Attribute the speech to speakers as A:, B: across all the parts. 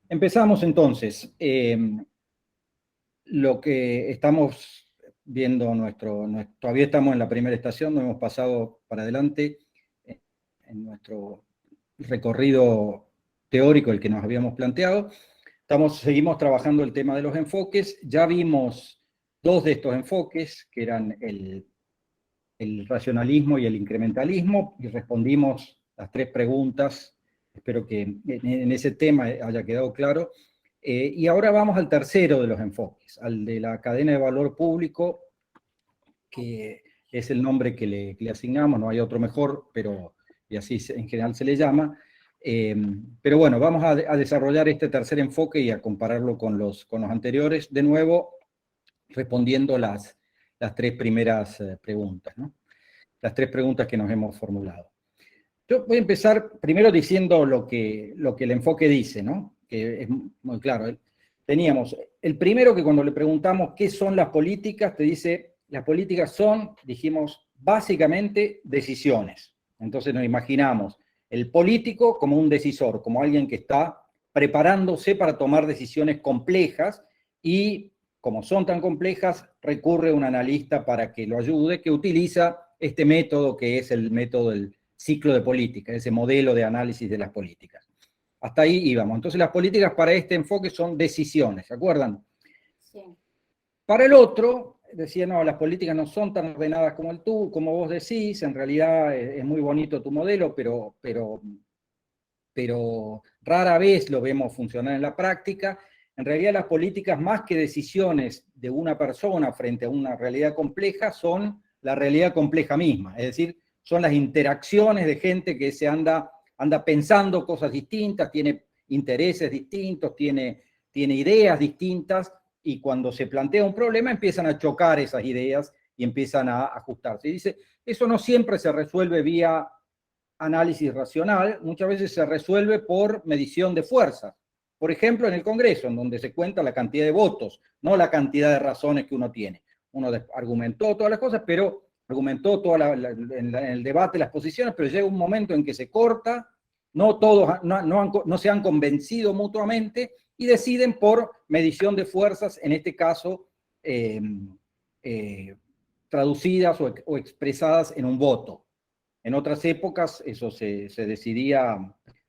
A: Empezamos entonces. Lo que estamos viendo, todavía estamos en la primera estación, no hemos pasado para adelante en nuestro recorrido teórico, el que nos habíamos planteado. Seguimos trabajando el tema de los enfoques. Ya vimos dos de estos enfoques, que eran el racionalismo y el incrementalismo, y respondimos las tres preguntas. Espero que en ese tema haya quedado claro. Y ahora vamos al tercero de los enfoques, al de la cadena de valor público, que es el nombre que le asignamos, no hay otro mejor, y así en general se le llama. Pero bueno, vamos a desarrollar este tercer enfoque y a compararlo con los anteriores, de nuevo respondiendo las tres primeras preguntas, ¿no? Las tres preguntas que nos hemos formulado. Yo voy a empezar primero diciendo lo que el enfoque dice, ¿no? Que es muy claro. Teníamos el primero, que cuando le preguntamos qué son las políticas, te dice, las políticas son, dijimos, básicamente decisiones. Entonces nos imaginamos el político como un decisor, como alguien que está preparándose para tomar decisiones complejas, y como son tan complejas, recurre a un analista para que lo ayude, que utiliza este método que es el método del ciclo de política, ese modelo de análisis de las políticas. Hasta ahí íbamos. Entonces las políticas para este enfoque son decisiones, ¿se acuerdan?
B: Sí.
A: Para el otro, decía, no, las políticas no son tan ordenadas como vos decís, en realidad es muy bonito tu modelo, pero rara vez lo vemos funcionar en la práctica. En realidad las políticas, más que decisiones de una persona frente a una realidad compleja, son la realidad compleja misma, es decir, son las interacciones de gente que se anda pensando cosas distintas, tiene intereses distintos, tiene ideas distintas, y cuando se plantea un problema empiezan a chocar esas ideas y empiezan a ajustarse. Y dice, eso no siempre se resuelve vía análisis racional, muchas veces se resuelve por medición de fuerzas. Por ejemplo, en el Congreso, en donde se cuenta la cantidad de votos, no la cantidad de razones que uno tiene. Uno argumentó todas las cosas, pero argumentó en el debate las posiciones, pero llega un momento en que se corta, no todos no se han convencido mutuamente y deciden por medición de fuerzas, en este caso traducidas o expresadas en un voto. En otras épocas eso se decidía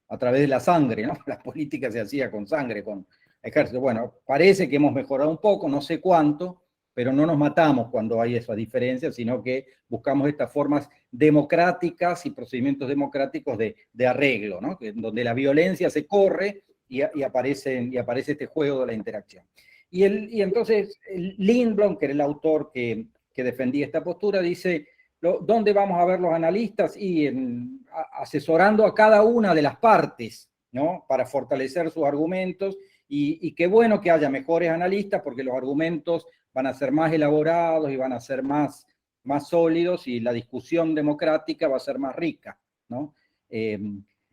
A: a través de la sangre, ¿no? La política se hacía con sangre, con ejército. Bueno, parece que hemos mejorado un poco, no sé cuánto, pero no nos matamos cuando hay esas diferencias, sino que buscamos estas formas democráticas y procedimientos democráticos de arreglo, ¿no? Donde la violencia se corre y aparece este juego de la interacción. Y entonces Lindblom, que era el autor que defendía esta postura, dice, ¿dónde vamos a ver los analistas? Y asesorando a cada una de las partes, ¿no? Para fortalecer sus argumentos, y qué bueno que haya mejores analistas, porque los argumentos van a ser más elaborados y van a ser más sólidos, y la discusión democrática va a ser más rica, ¿no?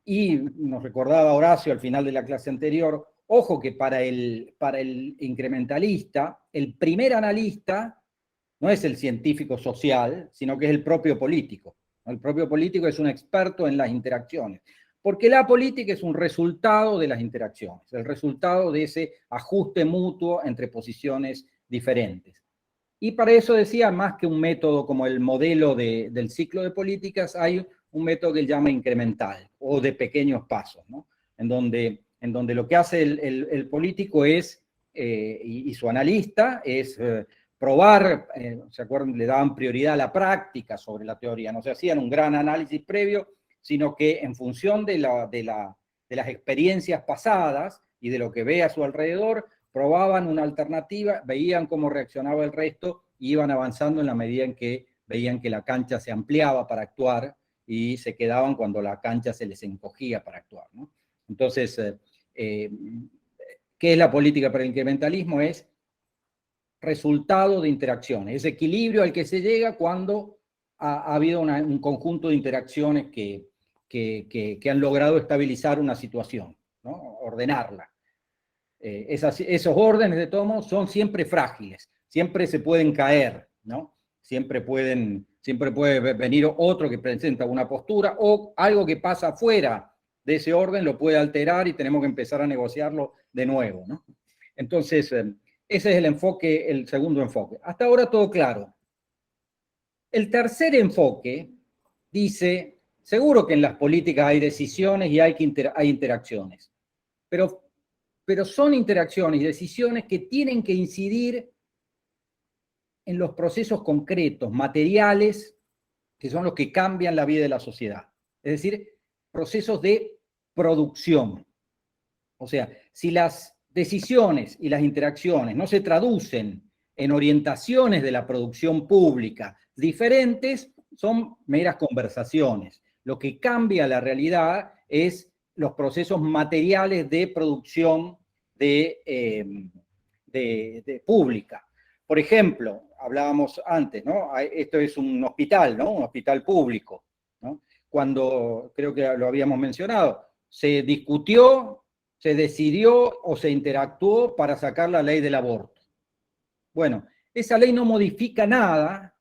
A: Y nos recordaba Horacio al final de la clase anterior, ojo que para el incrementalista, el primer analista no es el científico social, sino que es el propio político. El propio político es un experto en las interacciones, porque la política es un resultado de las interacciones, el resultado de ese ajuste mutuo entre posiciones diferentes. Y para eso decía, más que un método como el modelo del ciclo de políticas, hay un método que él llama incremental, o de pequeños pasos, ¿no? En donde lo que hace el político es, y su analista, es probar, ¿se acuerdan? Le daban prioridad a la práctica sobre la teoría, no se hacían un gran análisis previo, sino que en función de las experiencias pasadas y de lo que ve a su alrededor, probaban una alternativa, veían cómo reaccionaba el resto y iban avanzando en la medida en que veían que la cancha se ampliaba para actuar, y se quedaban cuando la cancha se les encogía para actuar, ¿no? Entonces, ¿qué es la política para el incrementalismo? Es resultado de interacciones, ese equilibrio al que se llega cuando ha habido un conjunto de interacciones que han logrado estabilizar una situación, ¿no? Ordenarla. Esos órdenes, de todos modos, son siempre frágiles, siempre se pueden caer, ¿no? Siempre puede venir otro que presenta una postura, o algo que pasa afuera de ese orden lo puede alterar y tenemos que empezar a negociarlo de nuevo, ¿no? Entonces, ese es el enfoque, el segundo enfoque. Hasta ahora todo claro. El tercer enfoque dice, seguro que en las políticas hay decisiones y hay interacciones, pero son interacciones y decisiones que tienen que incidir en los procesos concretos, materiales, que son los que cambian la vida de la sociedad. Es decir, procesos de producción. O sea, si las decisiones y las interacciones no se traducen en orientaciones de la producción pública diferentes, son meras conversaciones. Lo que cambia la realidad es los procesos materiales de producción pública. Por ejemplo, hablábamos antes, ¿no? Esto es un hospital, ¿no? Un hospital público, ¿no? Cuando, creo que lo habíamos mencionado, se discutió, se decidió o se interactuó para sacar la ley del aborto. Bueno, esa ley no modifica nada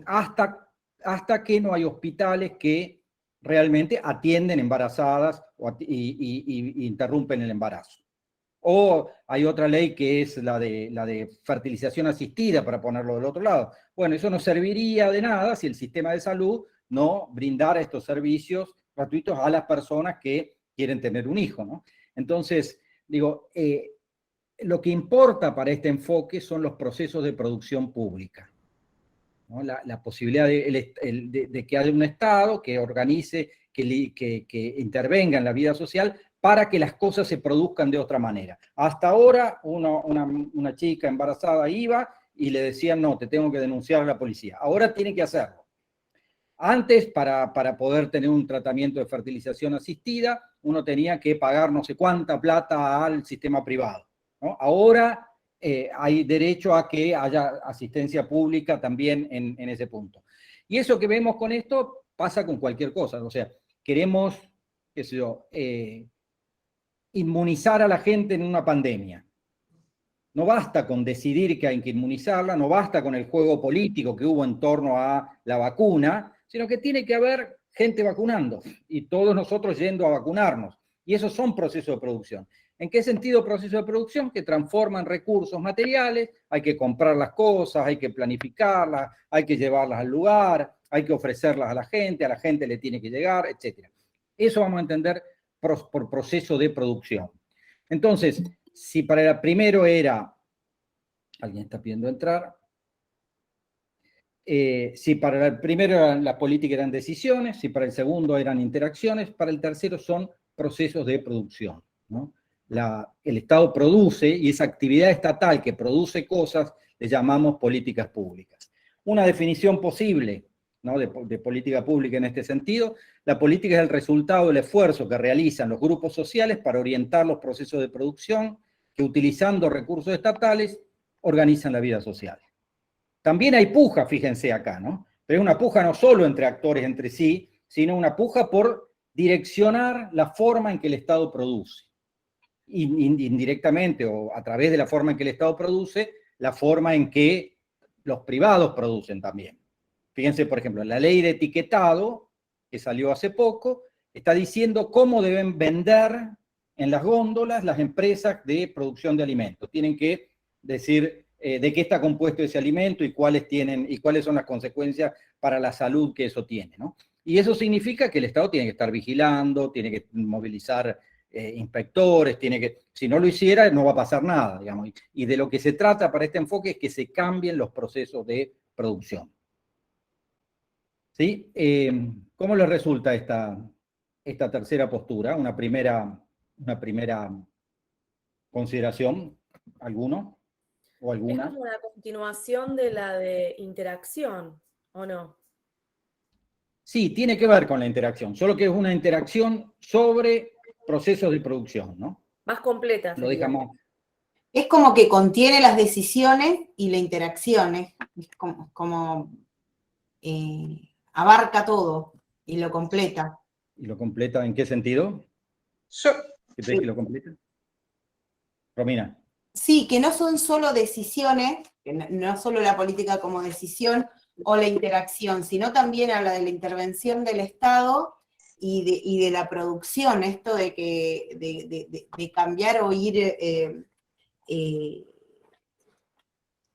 A: hasta que no hay hospitales que realmente atienden embarazadas y interrumpen el embarazo. O hay otra ley que es la de fertilización asistida, para ponerlo del otro lado. Bueno, eso no serviría de nada si el sistema de salud no brindara estos servicios gratuitos a las personas que quieren tener un hijo, ¿no? Entonces, digo, lo que importa para este enfoque son los procesos de producción pública, ¿no? La posibilidad de que haya un Estado que organice, que intervenga en la vida social para que las cosas se produzcan de otra manera. Hasta ahora, una chica embarazada iba y le decían, no, te tengo que denunciar a la policía. Ahora tiene que hacerlo. Antes, para poder tener un tratamiento de fertilización asistida, uno tenía que pagar no sé cuánta plata al sistema privado, ¿no? Ahora hay derecho a que haya asistencia pública también en ese punto. Y eso que vemos con esto pasa con cualquier cosa. O sea, queremos, qué sé yo, inmunizar a la gente en una pandemia. No basta con decidir que hay que inmunizarla, no basta con el juego político que hubo en torno a la vacuna, sino que tiene que haber gente vacunando y todos nosotros yendo a vacunarnos. Y esos son procesos de producción. ¿En qué sentido procesos de producción? Que transforman recursos materiales, hay que comprar las cosas, hay que planificarlas, hay que llevarlas al lugar, hay que ofrecerlas a la gente le tiene que llegar, etc. Eso vamos a entender por proceso de producción. Entonces, si para el primero era, alguien está pidiendo entrar, si para el primero la política eran decisiones, si para el segundo eran interacciones, para el tercero son procesos de producción, ¿no? El Estado produce, y esa actividad estatal que produce cosas le llamamos políticas públicas. Una definición posible, ¿no?, de política pública en este sentido: la política es el resultado del esfuerzo que realizan los grupos sociales para orientar los procesos de producción que, utilizando recursos estatales, organizan la vida social. También hay puja, fíjense acá, ¿no? Pero es una puja no solo entre actores entre sí, sino una puja por direccionar la forma en que el Estado produce. Indirectamente o a través de la forma en que el Estado produce, la forma en que los privados producen también. Fíjense, por ejemplo, la ley de etiquetado, que salió hace poco, está diciendo cómo deben vender en las góndolas las empresas de producción de alimentos. Tienen que decir de qué está compuesto ese alimento y cuáles son las consecuencias para la salud que eso tiene, ¿no? Y eso significa que el Estado tiene que estar vigilando, tiene que movilizar inspectores, si no lo hiciera no va a pasar nada, digamos. Y de lo que se trata para este enfoque es que se cambien los procesos de producción. ¿Sí? ¿Cómo les resulta esta tercera postura? Una primera consideración, ¿alguno o alguna?
B: Es como una continuación de la de interacción, ¿o no?
A: Sí, tiene que ver con la interacción, solo que es una interacción sobre procesos de producción, ¿no?
B: Más completa.
A: Lo dejamos.
C: Es como que contiene las decisiones y la interacción, es como abarca todo y lo completa.
A: ¿Y lo completa en qué sentido? ¿Qué crees que lo completa? Romina.
C: Sí, que no son solo decisiones, que no solo la política como decisión o la interacción, sino también habla de la intervención del Estado y de la producción, esto de cambiar o ir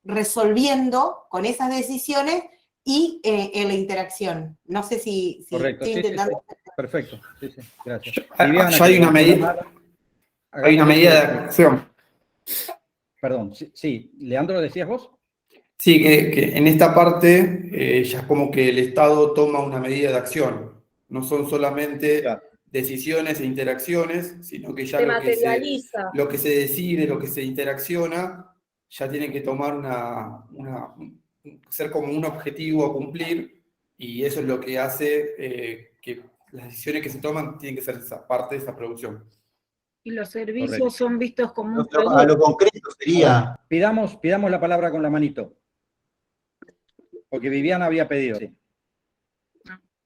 C: resolviendo con esas decisiones y en la interacción. No sé si
A: Correcto,
C: estoy
A: sí,
C: intentando...
A: sí. Perfecto, sí, sí, gracias.
D: Ya hay una medida. Hay una medida de acción.
A: Perdón, sí, sí, Leandro, ¿decías vos?
D: Sí, que en esta parte ya es como que el Estado toma una medida de acción. No son solamente
A: Claro.
D: decisiones e interacciones, sino que ya
B: Se materializa.
D: lo que se decide, lo que se interacciona, ya tiene que tomar ser como un objetivo a cumplir, y eso es lo que hace que las decisiones que se toman tienen que ser parte de esa producción.
E: Y los servicios
A: Correcto.
E: son vistos como un
F: A
E: producto.
F: lo concreto sería,
A: Pidamos la palabra con la manito. Porque Viviana había pedido. Sí.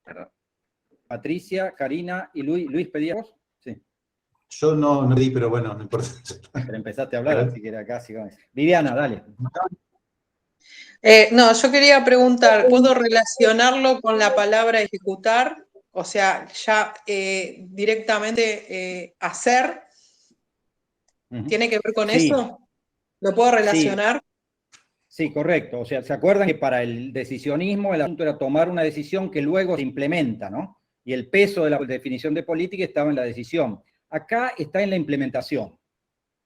E: Perdón.
A: Patricia, Karina y Luis. ¿Luis pedías vos? Sí.
F: yo no di, pero bueno, no importa.
A: Pero empezaste a hablar, así que era casi. Viviana, dale.
G: No, yo quería preguntar, ¿puedo relacionarlo con la palabra ejecutar? O sea, ya directamente hacer,
A: Ujú.
G: ¿tiene que ver con
A: Sí.
G: eso? ¿Lo puedo relacionar?
A: Sí, correcto. O sea, ¿se acuerdan que para el decisionismo el asunto era tomar una decisión que luego se implementa, ¿no? Y el peso de la definición de política estaba en la decisión. Acá está en la implementación.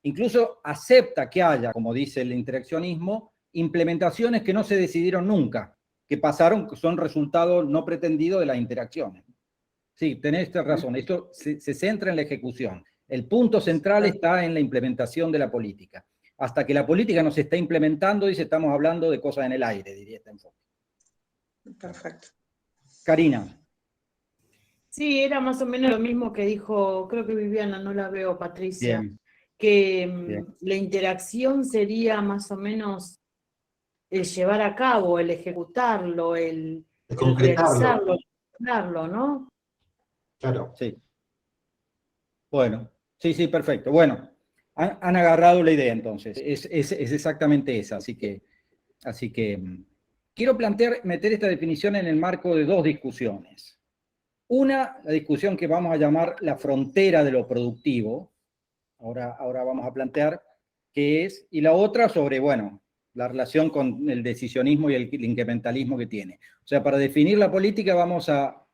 A: Incluso acepta que haya, como dice el interaccionismo, implementaciones que no se decidieron nunca, que pasaron, que son resultados no pretendidos de las interacciones. Sí, tenés razón. Esto se centra en la ejecución. El punto central está en la implementación de la política. Hasta que la política no se está implementando, dice, estamos hablando de cosas en el aire, diría este enfoque.
G: Perfecto.
A: Karina.
E: Sí, era más o menos lo mismo que dijo, creo que Viviana, no la veo, Patricia,
A: Bien.
E: que
A: Bien.
E: la interacción sería más o menos el llevar a cabo, el ejecutarlo, el
F: Concretarlo.
E: realizarlo, ¿no?
F: Claro.
A: Sí. Bueno, sí, perfecto. Bueno, han agarrado la idea entonces. Es exactamente esa. Así que quiero meter esta definición en el marco de dos discusiones. Una, la discusión que vamos a llamar la frontera de lo productivo. Ahora vamos a plantear qué es. Y la otra sobre, bueno, la relación con el decisionismo y el incrementalismo que tiene. O sea, para definir la política vamos a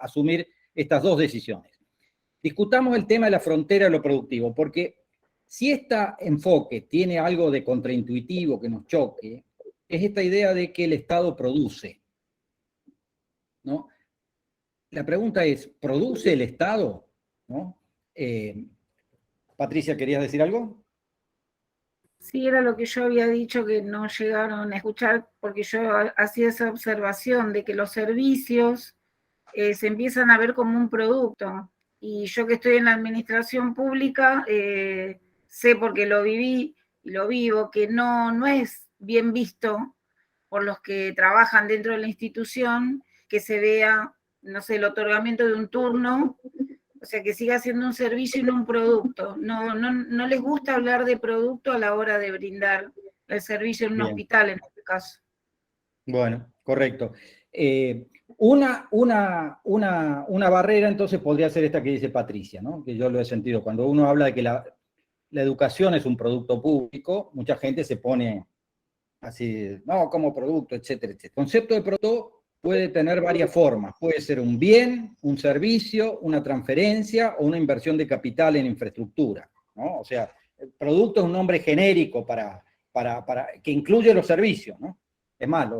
A: asumir estas dos decisiones. Discutamos el tema de la frontera de lo productivo, porque si este enfoque tiene algo de contraintuitivo que nos choque, es esta idea de que el Estado produce, ¿no? La pregunta es, ¿produce el Estado? ¿No? Patricia, ¿querías decir algo?
E: Sí, era lo que yo había dicho que no llegaron a escuchar, porque yo hacía esa observación de que los servicios se empiezan a ver como un producto. Y yo que estoy en la administración pública, sé porque lo viví y lo vivo, que no es bien visto por los que trabajan dentro de la institución que se vea, no sé, el otorgamiento de un turno, o sea, que siga siendo un servicio y no un producto. No les gusta hablar de producto a la hora de brindar el servicio en un
A: Bien.
E: hospital, en este caso.
A: Bueno, correcto. Una barrera entonces podría ser esta que dice Patricia, ¿no? Que yo lo he sentido. Cuando uno habla de que la educación es un producto público, mucha gente se pone así, no, como producto, etcétera, etcétera. El concepto de producto puede tener varias formas. Puede ser un bien, un servicio, una transferencia o una inversión de capital en infraestructura, ¿no? O sea, el producto es un nombre genérico para que incluye los servicios, ¿no? Es más,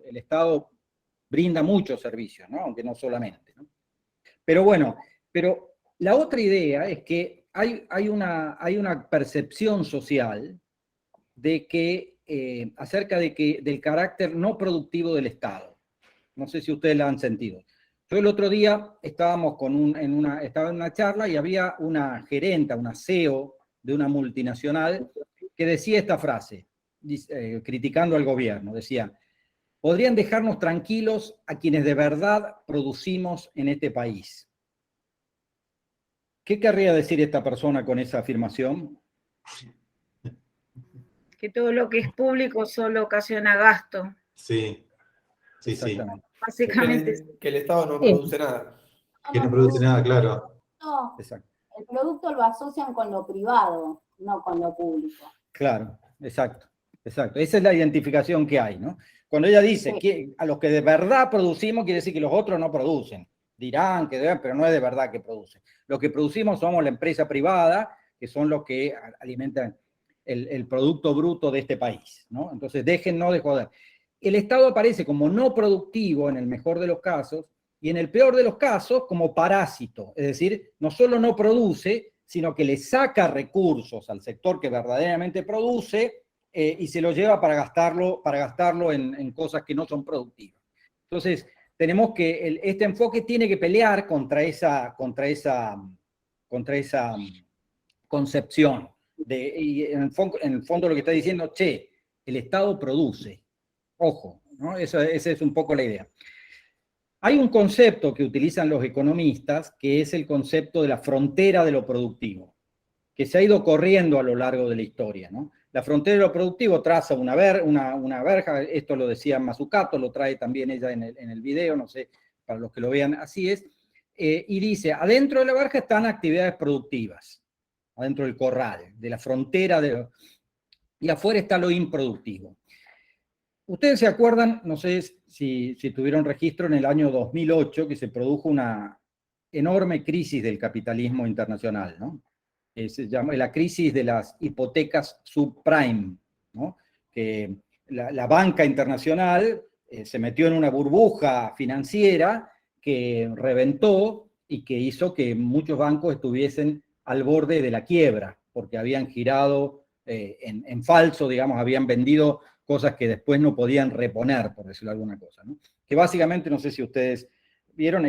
A: el Estado brinda muchos servicios, ¿no? Aunque no solamente, ¿no? Pero bueno, la otra idea es que hay una percepción social de que, acerca del carácter no productivo del Estado. No sé si ustedes la han sentido. Yo el otro día estábamos estaba en una charla y había una gerenta, una CEO de una multinacional que decía esta frase, criticando al gobierno. Decía, podrían dejarnos tranquilos a quienes de verdad producimos en este país. ¿Qué querría decir esta persona con esa afirmación?
E: Que todo lo que es público solo ocasiona gasto.
F: Sí.
A: Exactamente.
E: Básicamente.
D: Que el Estado no produce nada.
F: Que no produce nada, claro.
H: No,
A: Exacto.
H: el producto lo asocian con lo privado, no con lo público.
A: Claro, exacto, exacto. Esa es la identificación que hay, ¿no? Cuando ella dice
H: Sí.
A: que a los que de verdad producimos, quiere decir que los otros no producen. Dirán que deben, pero no es de verdad que producen. Lo que producimos somos la empresa privada, que son los que alimentan el producto bruto de este país, ¿no? Entonces, déjennos de joder. El Estado aparece como no productivo en el mejor de los casos y en el peor de los casos como parásito. Es decir, no solo no produce, sino que le saca recursos al sector que verdaderamente produce y se lo lleva para gastarlo en cosas que no son productivas. Entonces, tenemos que, este enfoque tiene que pelear contra esa concepción. Y en el fondo lo que está diciendo, che, el Estado produce. Ojo, ¿no? Esa es un poco la idea. Hay un concepto que utilizan los economistas, que es el concepto de la frontera de lo productivo, que se ha ido corriendo a lo largo de la historia, ¿no? La frontera de lo productivo traza una verja, esto lo decía Mazzucato, lo trae también ella en el video, no sé, para los que lo vean, así es, y dice, adentro de la verja están actividades productivas, adentro del corral, de la frontera, y afuera está lo improductivo. Ustedes se acuerdan, no sé si tuvieron registro en el año 2008, que se produjo una enorme crisis del capitalismo internacional, ¿no? Se llama la crisis de las hipotecas subprime, ¿no? Que la banca internacional se metió en una burbuja financiera que reventó y que hizo que muchos bancos estuviesen al borde de la quiebra, porque habían girado en falso, digamos, habían vendido cosas que después no podían reponer, por decirlo alguna cosa, ¿no? Que básicamente, no sé si ustedes vieron,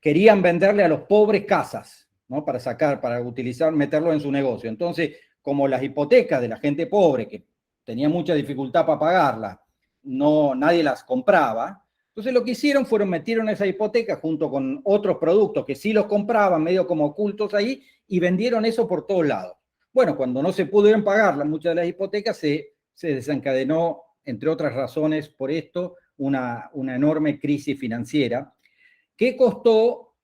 A: querían venderle a los pobres casas, ¿no? Para utilizar, meterlo en su negocio. Entonces, como las hipotecas de la gente pobre, que tenía mucha dificultad para pagarlas, nadie las compraba, entonces lo que hicieron fueron metieron esa hipoteca junto con otros productos que sí los compraban, medio como ocultos ahí, y vendieron eso por todos lados. Bueno, cuando no se pudieron pagar muchas de las hipotecas, se desencadenó, entre otras razones por esto, una enorme crisis financiera que costó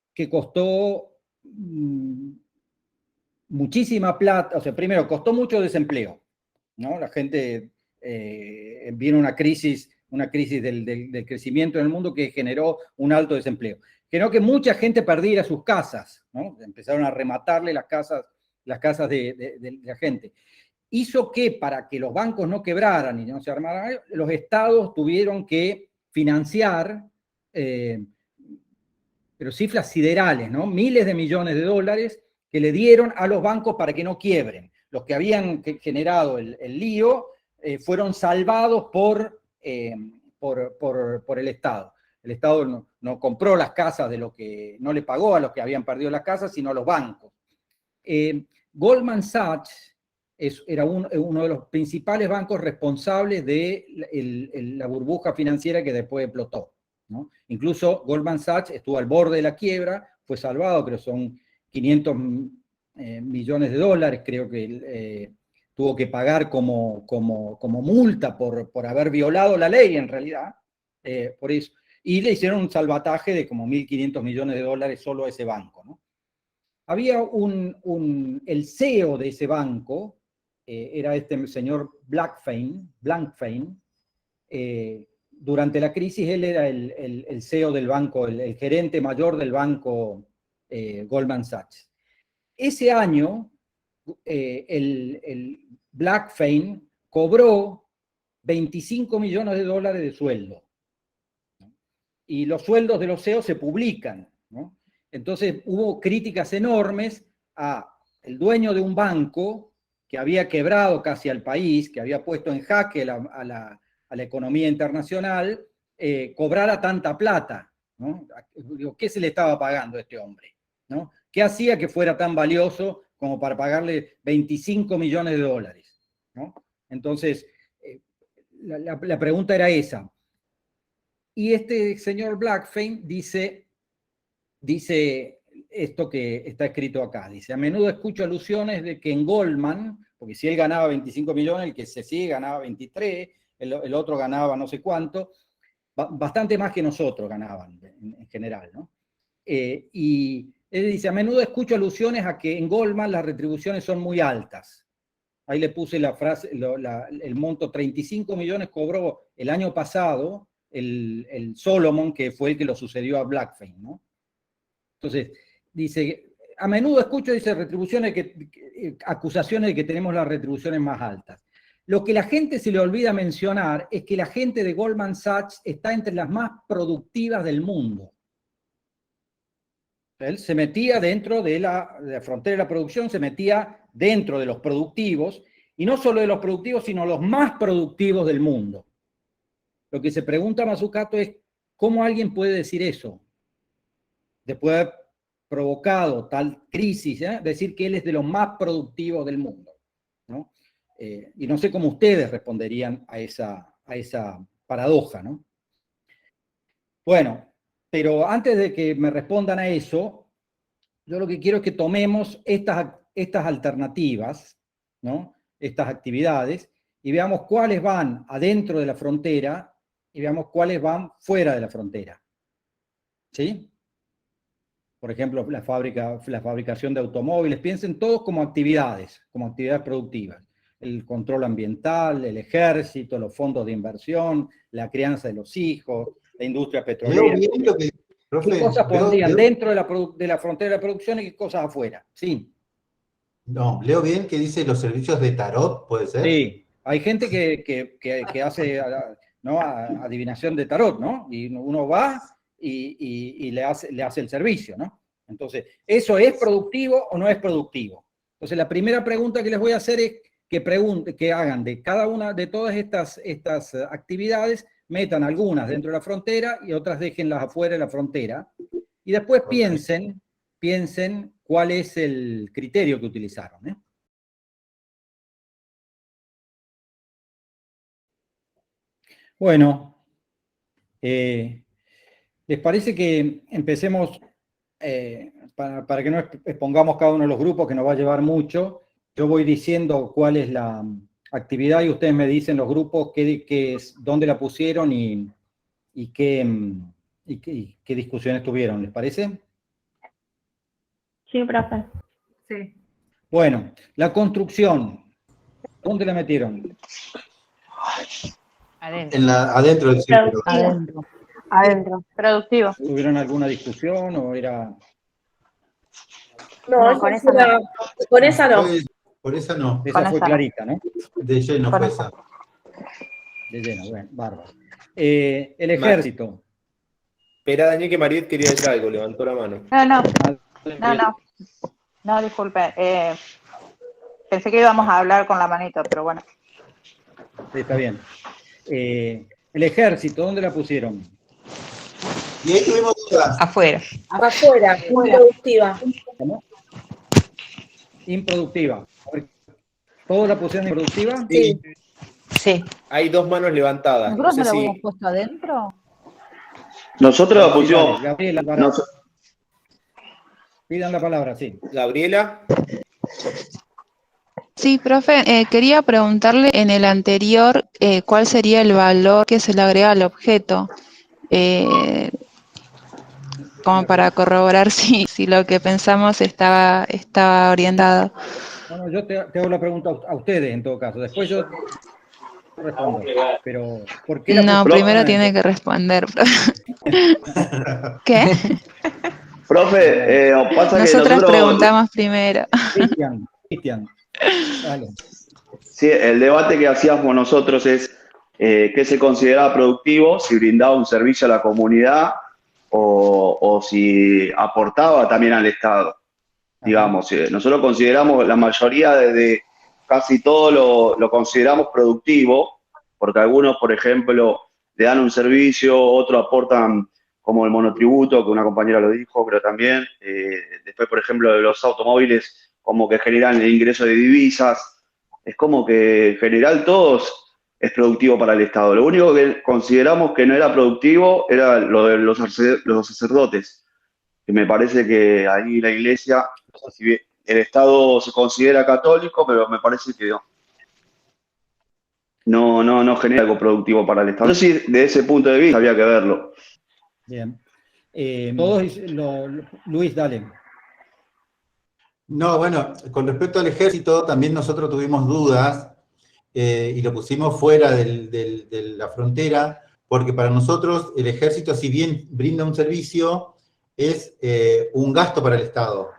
A: muchísima plata, o sea, primero costó mucho desempleo, ¿no? La gente vino una crisis del crecimiento en el mundo que generó un alto desempleo. Generó que mucha gente perdiera sus casas, ¿no? Empezaron a rematarle las casas de la gente. Hizo que para que los bancos no quebraran y no se armaran, los estados tuvieron que financiar pero cifras siderales, ¿no? Miles de millones de dólares que le dieron a los bancos para que no quiebren. Los que habían generado el lío fueron salvados por el Estado. El Estado no compró las casas no le pagó a los que habían perdido las casas, sino a los bancos. Goldman Sachs era uno de los principales bancos responsables de la burbuja financiera que después explotó, ¿no? Incluso Goldman Sachs estuvo al borde de la quiebra, fue salvado, creo que son 500 millones de dólares, creo que tuvo que pagar como multa por haber violado la ley en realidad, por eso. Y le hicieron un salvataje de como 1.500 millones de dólares solo a ese banco, ¿no? Había el CEO de ese banco, era este señor Blankfein, durante la crisis él era el CEO del banco, el gerente mayor del banco Goldman Sachs. Ese año, el Blankfein cobró 25 millones de dólares de sueldo. Y los sueldos de los CEOs se publican, ¿no? Entonces hubo críticas enormes a el dueño de un banco que había quebrado casi al país, que había puesto en jaque a la economía internacional, cobrara tanta plata, ¿no? ¿Qué se le estaba pagando a este hombre, ¿no? ¿Qué hacía que fuera tan valioso como para pagarle 25 millones de dólares, ¿no? Entonces, la pregunta era esa. Y este señor Blankfein dice esto que está escrito acá. Dice, a menudo escucho alusiones de que en Goldman, porque si él ganaba 25 millones, el que se sigue ganaba 23, el otro ganaba no sé cuánto, bastante más que nosotros ganaban en general, ¿no? Y él dice, a menudo escucho alusiones a que en Goldman las retribuciones son muy altas. Ahí le puse la frase, el monto, 35 millones cobró el año pasado el Solomon, que fue el que lo sucedió a Blackfein, ¿no? Entonces, dice, a menudo escucho, dice, acusaciones de que tenemos las retribuciones más altas. Lo que la gente se le olvida mencionar es que la gente de Goldman Sachs está entre las más productivas del mundo. Él se metía dentro de la frontera de la producción, se metía dentro de los productivos, y no solo de los productivos, sino los más productivos del mundo. Lo que se pregunta Mazzucato es, ¿cómo alguien puede decir eso? Después de haber provocado tal crisis, decir que él es de los más productivos del mundo, ¿no? Y no sé cómo ustedes responderían a esa paradoja, ¿no? Bueno, pero antes de que me respondan a eso, yo lo que quiero es que tomemos estas alternativas, ¿no? Estas actividades, y veamos cuáles van adentro de la frontera y veamos cuáles van fuera de la frontera. ¿Sí? Por ejemplo, la fabricación de automóviles, piensen todos como actividades productivas. El control ambiental, el ejército, los fondos de inversión, la crianza de los hijos, la industria petrolera. ¿Qué cosas pondrían dentro de la frontera de la producción y qué cosas afuera? Sí.
F: No, leo bien que dice los servicios de tarot, ¿puede ser?
A: Sí, hay gente que hace, ¿no?, adivinación de tarot, ¿no? Y uno va y le hace el servicio, ¿no? Entonces, ¿eso es productivo o no es productivo? Entonces, la primera pregunta que les voy a hacer es que hagan de cada una de todas estas actividades, metan algunas dentro de la frontera y otras déjenlas afuera de la frontera. Y después piensen cuál es el criterio que utilizaron, ¿eh? Bueno, ¿les parece que empecemos, para que no expongamos cada uno de los grupos, que nos va a llevar mucho? Yo voy diciendo cuál es la actividad y ustedes me dicen los grupos dónde la pusieron y qué discusiones tuvieron, ¿les parece?
I: Sí, profe.
E: Sí.
A: Bueno, la construcción, ¿dónde la metieron?
I: Adentro.
F: Adentro del círculo.
I: Adentro. Productivo.
A: ¿Tuvieron alguna discusión o era...?
B: No,
I: con
B: esa
I: esa no.
B: con esa no.
F: Por esa no.
A: Esa
I: Con
A: fue
I: esa no.
A: clarita, ¿no?
F: De lleno
I: Con
F: fue
I: esa.
F: esa.
A: De lleno, bueno, bárbaro. El ejército.
J: Espera, Daniel, que Mariet quería decir algo, levantó la mano.
I: No, disculpe. Pensé que íbamos a hablar con la manito, pero bueno.
A: Sí, está bien. El ejército, ¿dónde la pusieron?
F: Y ahí tuvimos dudas.
I: Afuera.
B: Afuera, improductiva.
A: ¿Cómo? Improductiva. ¿Todos la pusieron improductiva?
B: Sí.
I: Sí.
J: Hay dos manos levantadas.
I: ¿Nosotros
J: No
I: no
J: sé
I: lo
J: si...
I: habíamos puesto adentro?
K: Nosotros la pusimos.
A: Gabriela, pidan la palabra, sí.
J: Gabriela.
L: Sí, profe, quería preguntarle en el anterior cuál sería el valor que se le agrega al objeto, como para corroborar si lo que pensamos estaba orientado.
A: No, yo te hago la pregunta a ustedes en todo caso. Después yo respondo. Pero, ¿por qué la
L: No,
A: pusieron
L: primero
A: adentro?
L: tiene que responder. ¿Qué?
K: Profe, pasa que
L: Nosotras
K: nosotros...
L: preguntamos primero.
A: Cristian, dale.
K: Sí, el debate que hacíamos nosotros es qué se consideraba productivo, si brindaba un servicio a la comunidad o si aportaba también al Estado. Digamos, nosotros consideramos, la mayoría de casi todo lo consideramos productivo, porque algunos, por ejemplo, le dan un servicio, otros aportan como el monotributo, que una compañera lo dijo, pero también, después, por ejemplo, de los automóviles, como que generan el ingreso de divisas. Es como que en general todos es productivo para el Estado. Lo único que consideramos que no era productivo era lo de los sacerdotes. Que me parece que ahí la Iglesia, si bien el Estado se considera católico, pero me parece que no genera algo productivo para el Estado. No sé si de ese punto de vista había que verlo.
A: Bien. Luis, dale.
F: No, bueno, con respecto al ejército, también nosotros tuvimos dudas y lo pusimos fuera de la frontera, porque para nosotros el ejército, si bien brinda un servicio, es un gasto para el Estado.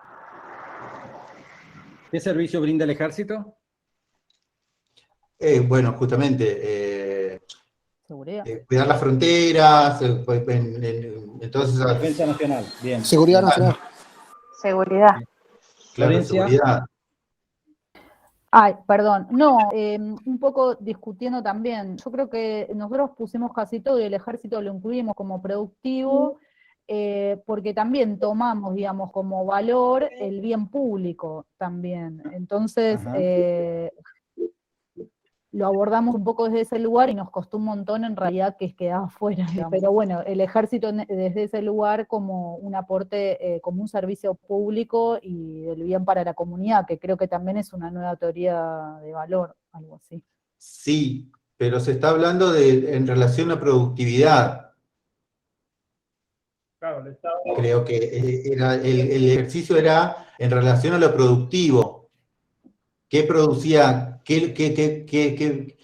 A: ¿Qué servicio brinda el ejército?
F: Bueno, justamente
M: Seguridad.
F: cuidar las fronteras, entonces
A: Defensa nacional, bien.
M: Seguridad nacional.
I: Seguridad.
F: Claro,
A: Florencia.
F: seguridad.
M: Ay, perdón. No, un poco discutiendo también. Yo creo que nosotros pusimos casi todo y el ejército lo incluimos como productivo, porque también tomamos, digamos, como valor el bien público también. Entonces, lo abordamos un poco desde ese lugar y nos costó un montón en realidad que quedaba fuera. Pero bueno, el ejército desde ese lugar como un aporte, como un servicio público y del bien para la comunidad, que creo que también es una nueva teoría de valor, algo así.
F: Sí, pero se está hablando en relación a productividad.
N: Claro, el Estado.
F: Creo que el ejercicio era en relación a lo productivo. ¿Qué producía? ¿Qué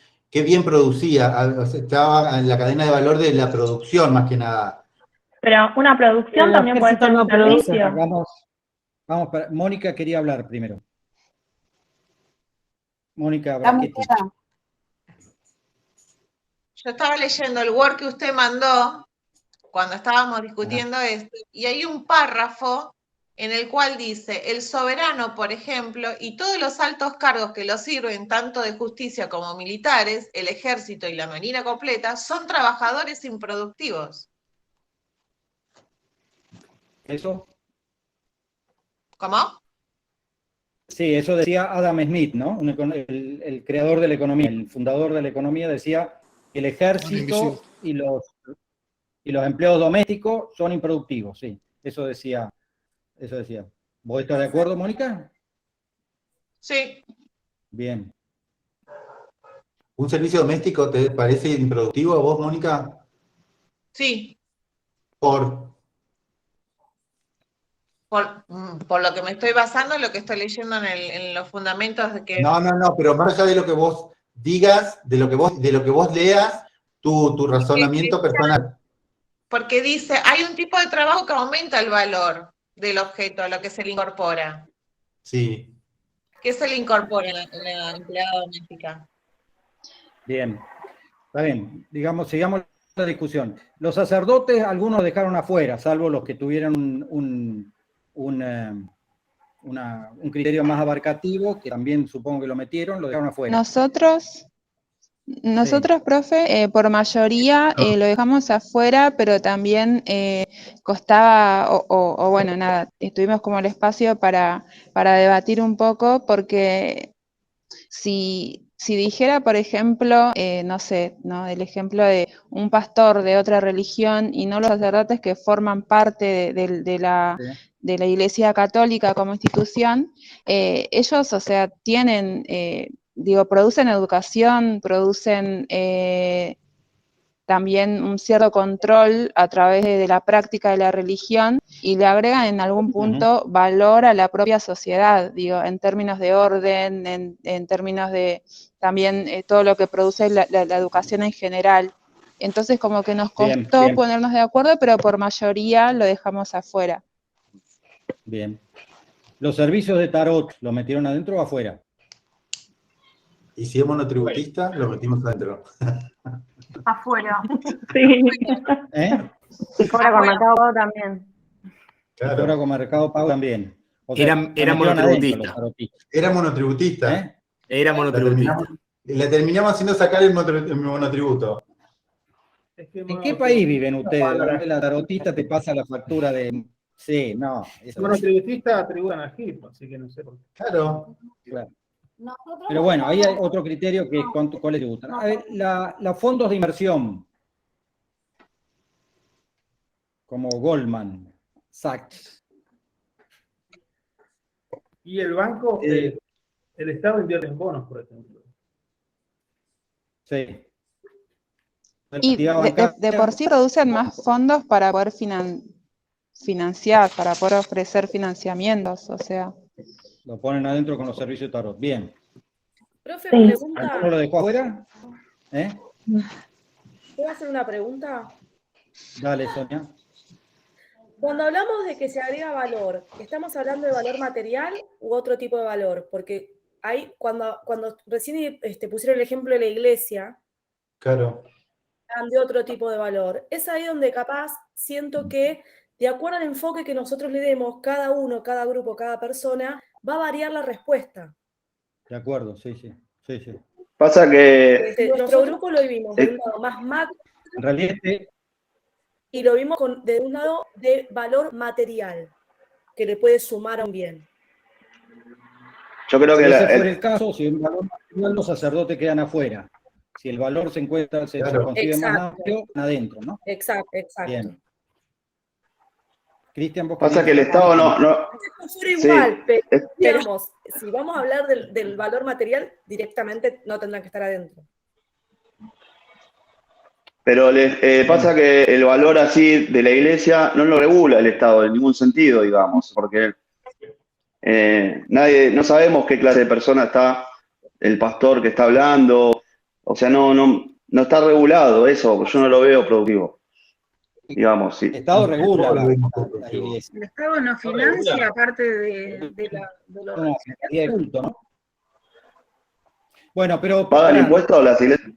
F: bien producía? O sea, estaba en la cadena de valor de la producción, más que nada.
I: Pero una producción también puede ser un servicio.
A: Vamos, Mónica quería hablar primero. Mónica
C: Estamos
A: Brachetti.
C: queda.
O: Yo estaba leyendo el Word que usted mandó cuando estábamos discutiendo esto, y hay un párrafo en el cual dice, el soberano, por ejemplo, y todos los altos cargos que lo sirven, tanto de justicia como militares, el ejército y la marina completa, son trabajadores improductivos.
A: ¿Eso?
O: ¿Cómo?
A: Sí, eso decía Adam Smith, ¿no? El creador de la economía, el fundador de la economía, decía que el ejército y los empleados domésticos son improductivos, sí, eso decía. ¿Vos estás de acuerdo, Mónica?
O: Sí.
A: Bien.
F: ¿Un servicio doméstico te parece improductivo a vos, Mónica?
O: Sí.
F: Por
O: lo que me estoy basando en lo que estoy leyendo en los fundamentos de que...
F: No, pero más allá de lo que vos digas, de lo que vos leas, tu razonamiento personal.
O: Porque dice, hay un tipo de trabajo que aumenta el valor del objeto a lo que se le incorpora.
F: Sí.
O: ¿Qué se le incorpora en la empleada doméstica?
A: Bien. Está bien. Digamos, sigamos la discusión. Los sacerdotes, algunos dejaron afuera, salvo los que tuvieran un criterio más abarcativo, que también supongo que lo metieron, lo dejaron afuera.
L: Nosotros, profe, por mayoría lo dejamos afuera, pero también costaba, o bueno, nada, estuvimos como el espacio para debatir un poco, porque si dijera, por ejemplo, no sé, ¿no? El ejemplo de un pastor de otra religión y no los sacerdotes que forman parte de la Iglesia Católica como institución, ellos, o sea, tienen... producen educación, producen también un cierto control a través de la práctica de la religión y le agregan en algún punto valor a la propia sociedad, en términos de orden, en términos de también todo lo que produce la educación en general. Entonces como que nos costó ponernos de acuerdo, pero por mayoría lo dejamos afuera.
A: Bien. ¿Los servicios de tarot lo metieron adentro o afuera?
F: Y si es monotributista, lo metimos adentro.
P: Afuera.
I: Sí.
P: Y cobra con Mercado Pago también.
A: Claro. Y cobra con Mercado Pago también. O sea,
J: era monotributista.
F: Era monotributista.
J: Era monotributista.
F: Le terminamos haciendo sacar el monotributo.
A: ¿En qué país viven ustedes? Donde la tarotista te pasa la factura de... Sí, no.
N: Monotributista tributan al GIP, así que no sé por qué.
F: Claro.
A: Pero bueno, ahí hay otro criterio que es cuáles tributan. A ver, los fondos de inversión, como Goldman Sachs.
N: Y el banco, el Estado invierte en bonos, por ejemplo.
A: Sí.
L: Y de por sí producen más fondos para poder financiar, para poder ofrecer financiamientos, o sea.
A: Lo ponen adentro con los servicios de tarot. Bien.
B: Profe,
P: Sí.
B: pregunta.
A: ¿No lo dejó afuera?
B: ¿Puedo hacer una pregunta?
A: Dale, Sonia.
B: Cuando hablamos de que se agrega valor, ¿estamos hablando de valor material u otro tipo de valor? Porque ahí, cuando recién pusieron el ejemplo de la iglesia,
F: Claro.
B: hablan de otro tipo de valor. Es ahí donde capaz siento que, de acuerdo al enfoque que nosotros le demos, cada uno, cada grupo, cada persona, va a variar la respuesta.
A: De acuerdo, sí, sí. Sí, sí.
K: Pasa que
B: Nuestro grupo lo vimos de un lado más macro
A: En realidad,
B: y lo vimos de un lado de valor material, que le puede sumar a un bien.
K: yo creo
A: si
K: que
A: ese fuera el caso, si el valor material, los sacerdotes quedan afuera. Si el valor se encuentra, se
F: Claro.
A: consigue más
B: Exacto.
A: amplio, adentro, ¿no?
B: Exacto.
A: Bien. Cristian, vos
K: pasa
A: querías
K: que el
A: decir
K: Estado
A: algo?
K: no
B: Fuera
K: sí,
B: igual, pero
K: es-
B: digamos, si vamos a hablar del valor material, directamente no tendrán que estar adentro.
K: pero pasa que el valor así de la iglesia no lo regula el Estado en ningún sentido, digamos, porque no sabemos qué clase de persona está el pastor que está hablando, o sea, no está regulado eso, yo no lo veo productivo, digamos, sí.
A: El Estado regula la iglesia.
E: El Estado no financia aparte de los
A: No, Secretaría de culto, ¿no? Bueno, pero...
K: ¿Pagan
A: pará.
K: impuestos las iglesias?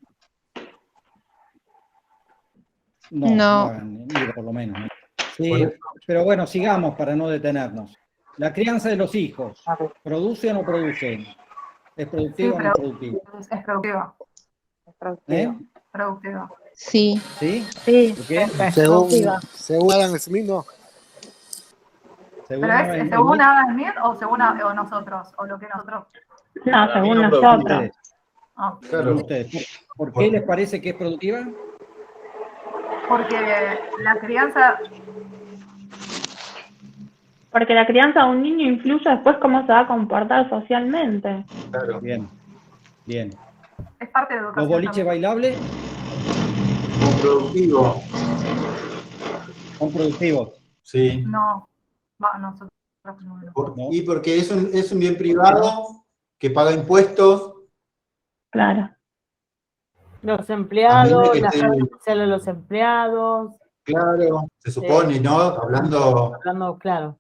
A: No,
L: No.
A: hagan, ni por lo menos. ¿no? Sí, pero bueno, sigamos para no detenernos. La crianza de los hijos, ¿produce o no produce? ¿Es productivo o no productivo?
M: Es productivo. Productivo.
L: Sí.
A: ¿Sí?
M: Sí.
A: ¿Por qué?
Q: Según Adam Smith, no.
A: Según
M: ¿Pero es según Adam Smith o según o nosotros? ¿O lo que nosotros?
P: No, según
A: Según
P: nosotros.
A: ustedes.
M: Ah.
A: Según ustedes. ¿Por qué les parece que es productiva?
M: Porque la crianza...
P: Porque la crianza de un niño influye después cómo se va a comportar socialmente.
F: Claro.
A: Bien, bien.
M: Es parte de educación.
A: ¿Los boliches bailables?
F: Productivo.
A: Son productivos.
F: Sí.
M: No, nosotros no.
F: Y porque es un bien privado que paga impuestos.
P: Claro.
Q: Los
F: A
Q: empleados,
F: menos que
Q: la
F: esté-
Q: seguridad social de los empleados.
F: Claro, se supone, ¿no? Hablando,
Q: Claro.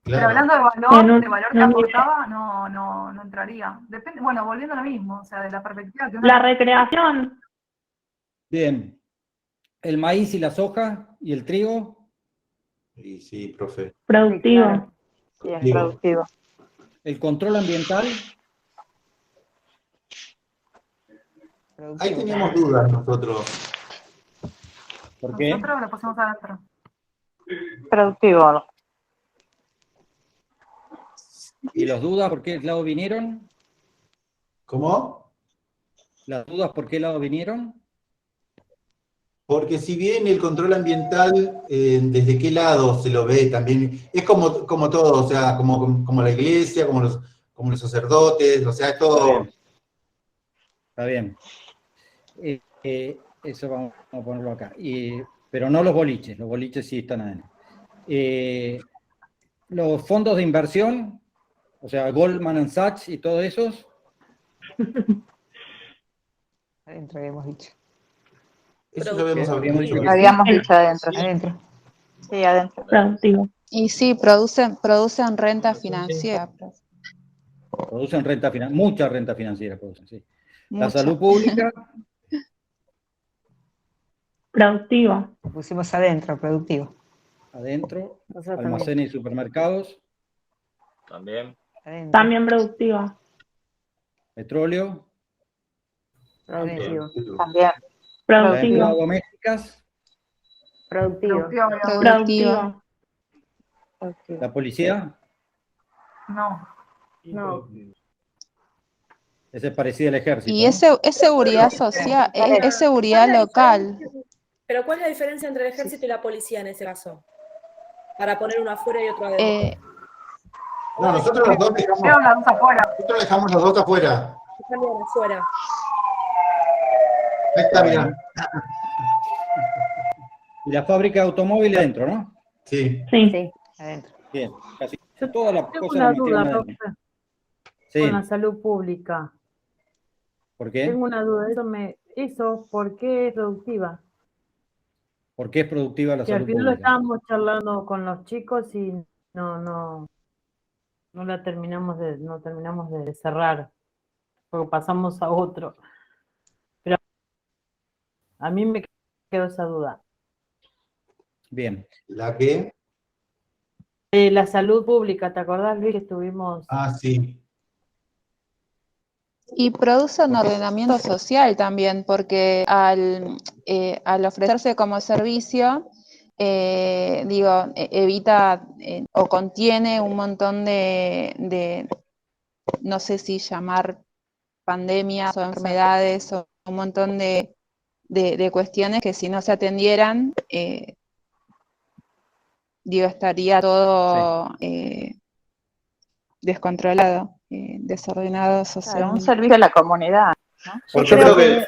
M: Pero
F: claro.
M: hablando de
P: En un-
M: valor que
P: en un-
M: aportaba, no entraría. Depende, bueno, volviendo a lo mismo, o sea, de la perspectiva que uno...
P: La recreación.
A: Bien. ¿El maíz y la soja y el trigo?
F: Sí, sí, profe.
P: Productivo.
I: Sí, es
F: Digo.
I: productivo.
A: ¿El control ambiental?
F: Ahí teníamos dudas nosotros.
A: ¿Por qué?
M: Nosotros lo pusimos adentro.
I: Productivo.
A: ¿Y las dudas por qué lado vinieron?
F: ¿Cómo?
A: ¿Las dudas por qué lado vinieron?
F: Porque si bien el control ambiental, ¿desde qué lado se lo ve también? Es como todo, o sea, como la iglesia, como los sacerdotes, o sea, es todo...
A: Está bien. Eso vamos a ponerlo acá. Pero no los boliches sí están adentro. Los fondos de inversión, o sea, Goldman Sachs y todos esos,
R: Adentro habíamos dicho.
F: Eso lo habíamos
A: Habíamos dicho que
I: Habíamos dicho adentro.
R: Adentro.
I: Sí, adentro.
P: Productivo.
L: Y sí, producen renta financiera.
A: producen renta financiera, mucha renta financiera producen, sí. La
L: Mucha.
A: salud pública,
P: Productivo.
R: Lo pusimos adentro, productivo.
A: adentro,
Q: Nosotros
A: almacenes y supermercados,
J: También.
R: Adentro.
P: También productivo.
A: petróleo,
Q: Productivo.
I: También.
A: las
P: Productivo.
A: empleadas domésticas,
Q: Productivo.
L: Productiva.
A: la policía,
M: No.
Q: No.
A: ese es parecido al ejército.
L: Y
A: ¿no?
L: es seguridad social, es seguridad local.
B: Pero ¿cuál es la diferencia entre el ejército y la policía en ese caso? Para poner uno afuera y otro adentro.
F: No, nosotros los dos dejamos,
M: Quedan las dos afuera.
F: nosotros dejamos los dos afuera.
B: Están bien afuera.
F: Ahí está, mirá.
A: Y la fábrica de automóviles adentro, ¿no?
F: Sí.
P: Sí.
R: Adentro.
A: Bien, casi todas las
S: Tengo
A: cosas
S: una
A: las metieron
S: duda,
A: adentro.
S: profe,
A: Sí,
S: con la salud pública.
A: ¿por qué?
S: Tengo una duda, eso, ¿por qué es productiva?
A: ¿Por qué es productiva la
S: Que al
A: salud
S: final lo
A: pública?
S: estábamos charlando con los chicos y no terminamos de cerrar, porque pasamos a otro. Pero a mí me quedó esa duda.
A: Bien.
F: ¿La qué?
S: La salud pública, ¿te acordás, Luis, que estuvimos?
F: Ah, sí.
L: Y produce un ordenamiento social también, porque al ofrecerse como servicio, evita o contiene un montón de, no sé si llamar pandemias o enfermedades o un montón de cuestiones que si no se atendieran, estaría todo descontrolado, desordenado
I: Claro, un
L: socialmente.
I: servicio a la comunidad, ¿no?
D: Porque
M: Yo
D: yo
M: creo
D: creo que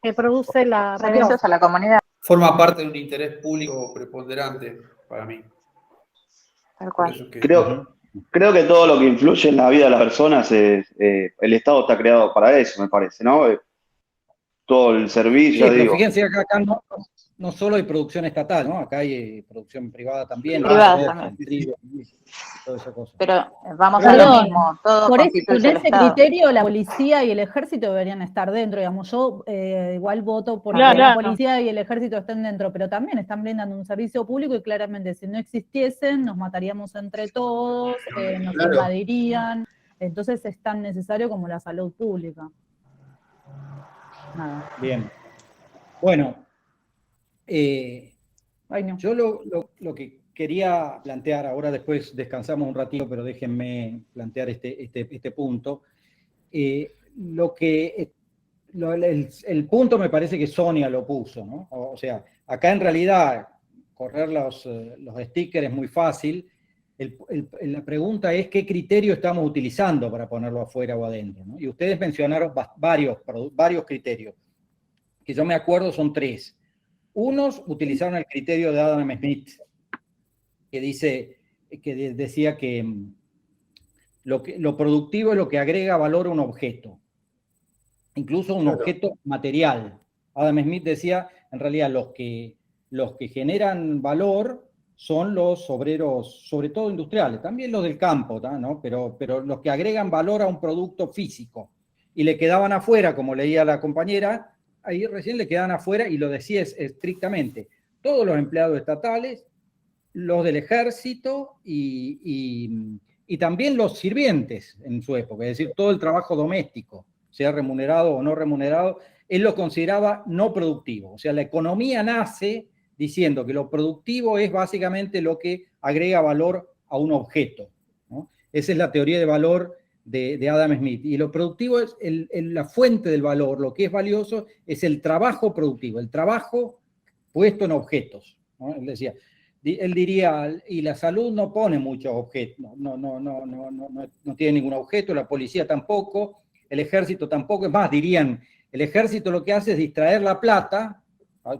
M: que produce la
I: Servicios a la comunidad,
D: forma parte de un interés público preponderante para mí.
I: tal
D: Por
I: cual.
D: eso es que
K: Creo que todo lo que influye en la vida de las personas, el Estado está creado para eso, me parece, ¿no? Todo el servicio,
A: Sí, pero
K: digo.
A: fíjense que acá no solo hay producción estatal, ¿no? Acá hay producción privada también,
I: Privada
A: soja,
I: también.
A: trigo, y toda esa cosa.
I: Pero vamos a lo
M: Perdón,
I: mismo, todo
M: con
I: constituye el
M: ese
I: Estado.
M: criterio la policía y el ejército deberían estar dentro, digamos, yo igual voto porque
S: Claro.
M: la policía y el ejército estén dentro, pero también están brindando un servicio público y claramente si no existiesen nos mataríamos entre todos, nos
F: Claro.
M: invadirían, entonces es tan necesario como la salud pública. Nada.
A: Bien. Bueno,
M: Ay, no.
A: yo lo que quería plantear, ahora después descansamos un ratito, pero déjenme plantear este punto. El punto me parece que Sonia lo puso, ¿no? O sea, acá en realidad correr los stickers es muy fácil. La pregunta es qué criterio estamos utilizando para ponerlo afuera o adentro, ¿no? Y ustedes mencionaron varios criterios, que yo me acuerdo son 3. Unos utilizaron el criterio de Adam Smith, que decía que lo productivo es lo que agrega valor a un objeto, incluso un objeto material. Adam Smith decía, en realidad, los que generan valor son los obreros, sobre todo industriales, también los del campo, ¿no? Pero los que agregan valor a un producto físico. Y le quedaban afuera, como leía la compañera, ahí recién le quedaban afuera, y lo decía estrictamente, todos los empleados estatales, los del ejército y también los sirvientes en su época, es decir, todo el trabajo doméstico, sea remunerado o no remunerado, él lo consideraba no productivo. O sea, la economía nace diciendo que lo productivo es básicamente lo que agrega valor a un objeto, ¿no? Esa es la teoría de valor de Adam Smith. Y lo productivo es la fuente del valor, lo que es valioso es el trabajo productivo, el trabajo puesto en objetos, ¿no? Él diría, y la salud no pone muchos objetos, no tiene ningún objeto, la policía tampoco, el ejército tampoco, es más, dirían, el ejército lo que hace es distraer la plata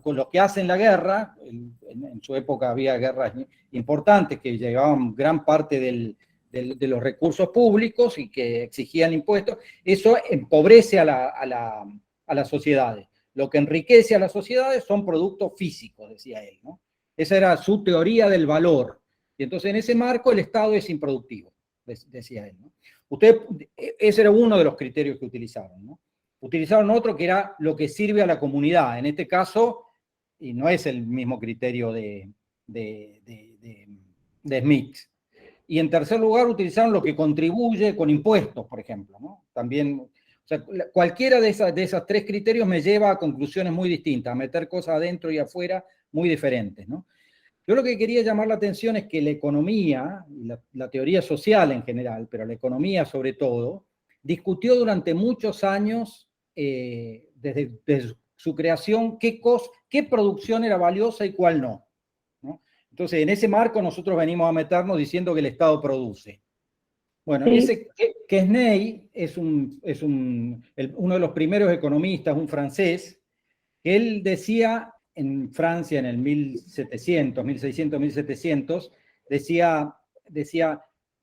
A: con lo que hacen la guerra. En su época había guerras importantes que llevaban gran parte de los recursos públicos y que exigían impuestos. Eso empobrece a las sociedades. Lo que enriquece a las sociedades son productos físicos, decía él, ¿no? Esa era su teoría del valor. Y entonces en ese marco el Estado es improductivo, decía él, ¿no? Ese era uno de los criterios que utilizaron, ¿no? Utilizaron otro que era lo que sirve a la comunidad. En este caso, y no es el mismo criterio de Smith. Y en tercer lugar, utilizaron lo que contribuye con impuestos, por ejemplo, ¿no? También, o sea, cualquiera de esos 3 criterios me lleva a conclusiones muy distintas, a meter cosas adentro y afuera muy diferentes, ¿no? Yo lo que quería llamar la atención es que la economía, y la teoría social en general, pero la economía sobre todo, discutió durante muchos años, desde su creación, qué producción era valiosa y cuál no, ¿no? Entonces, en ese marco nosotros venimos a meternos diciendo que el Estado produce. Bueno,
S: Sí.
A: Quesnay es uno de los primeros economistas, un francés, que él decía en Francia en el 1700, 1600, 1700, decía,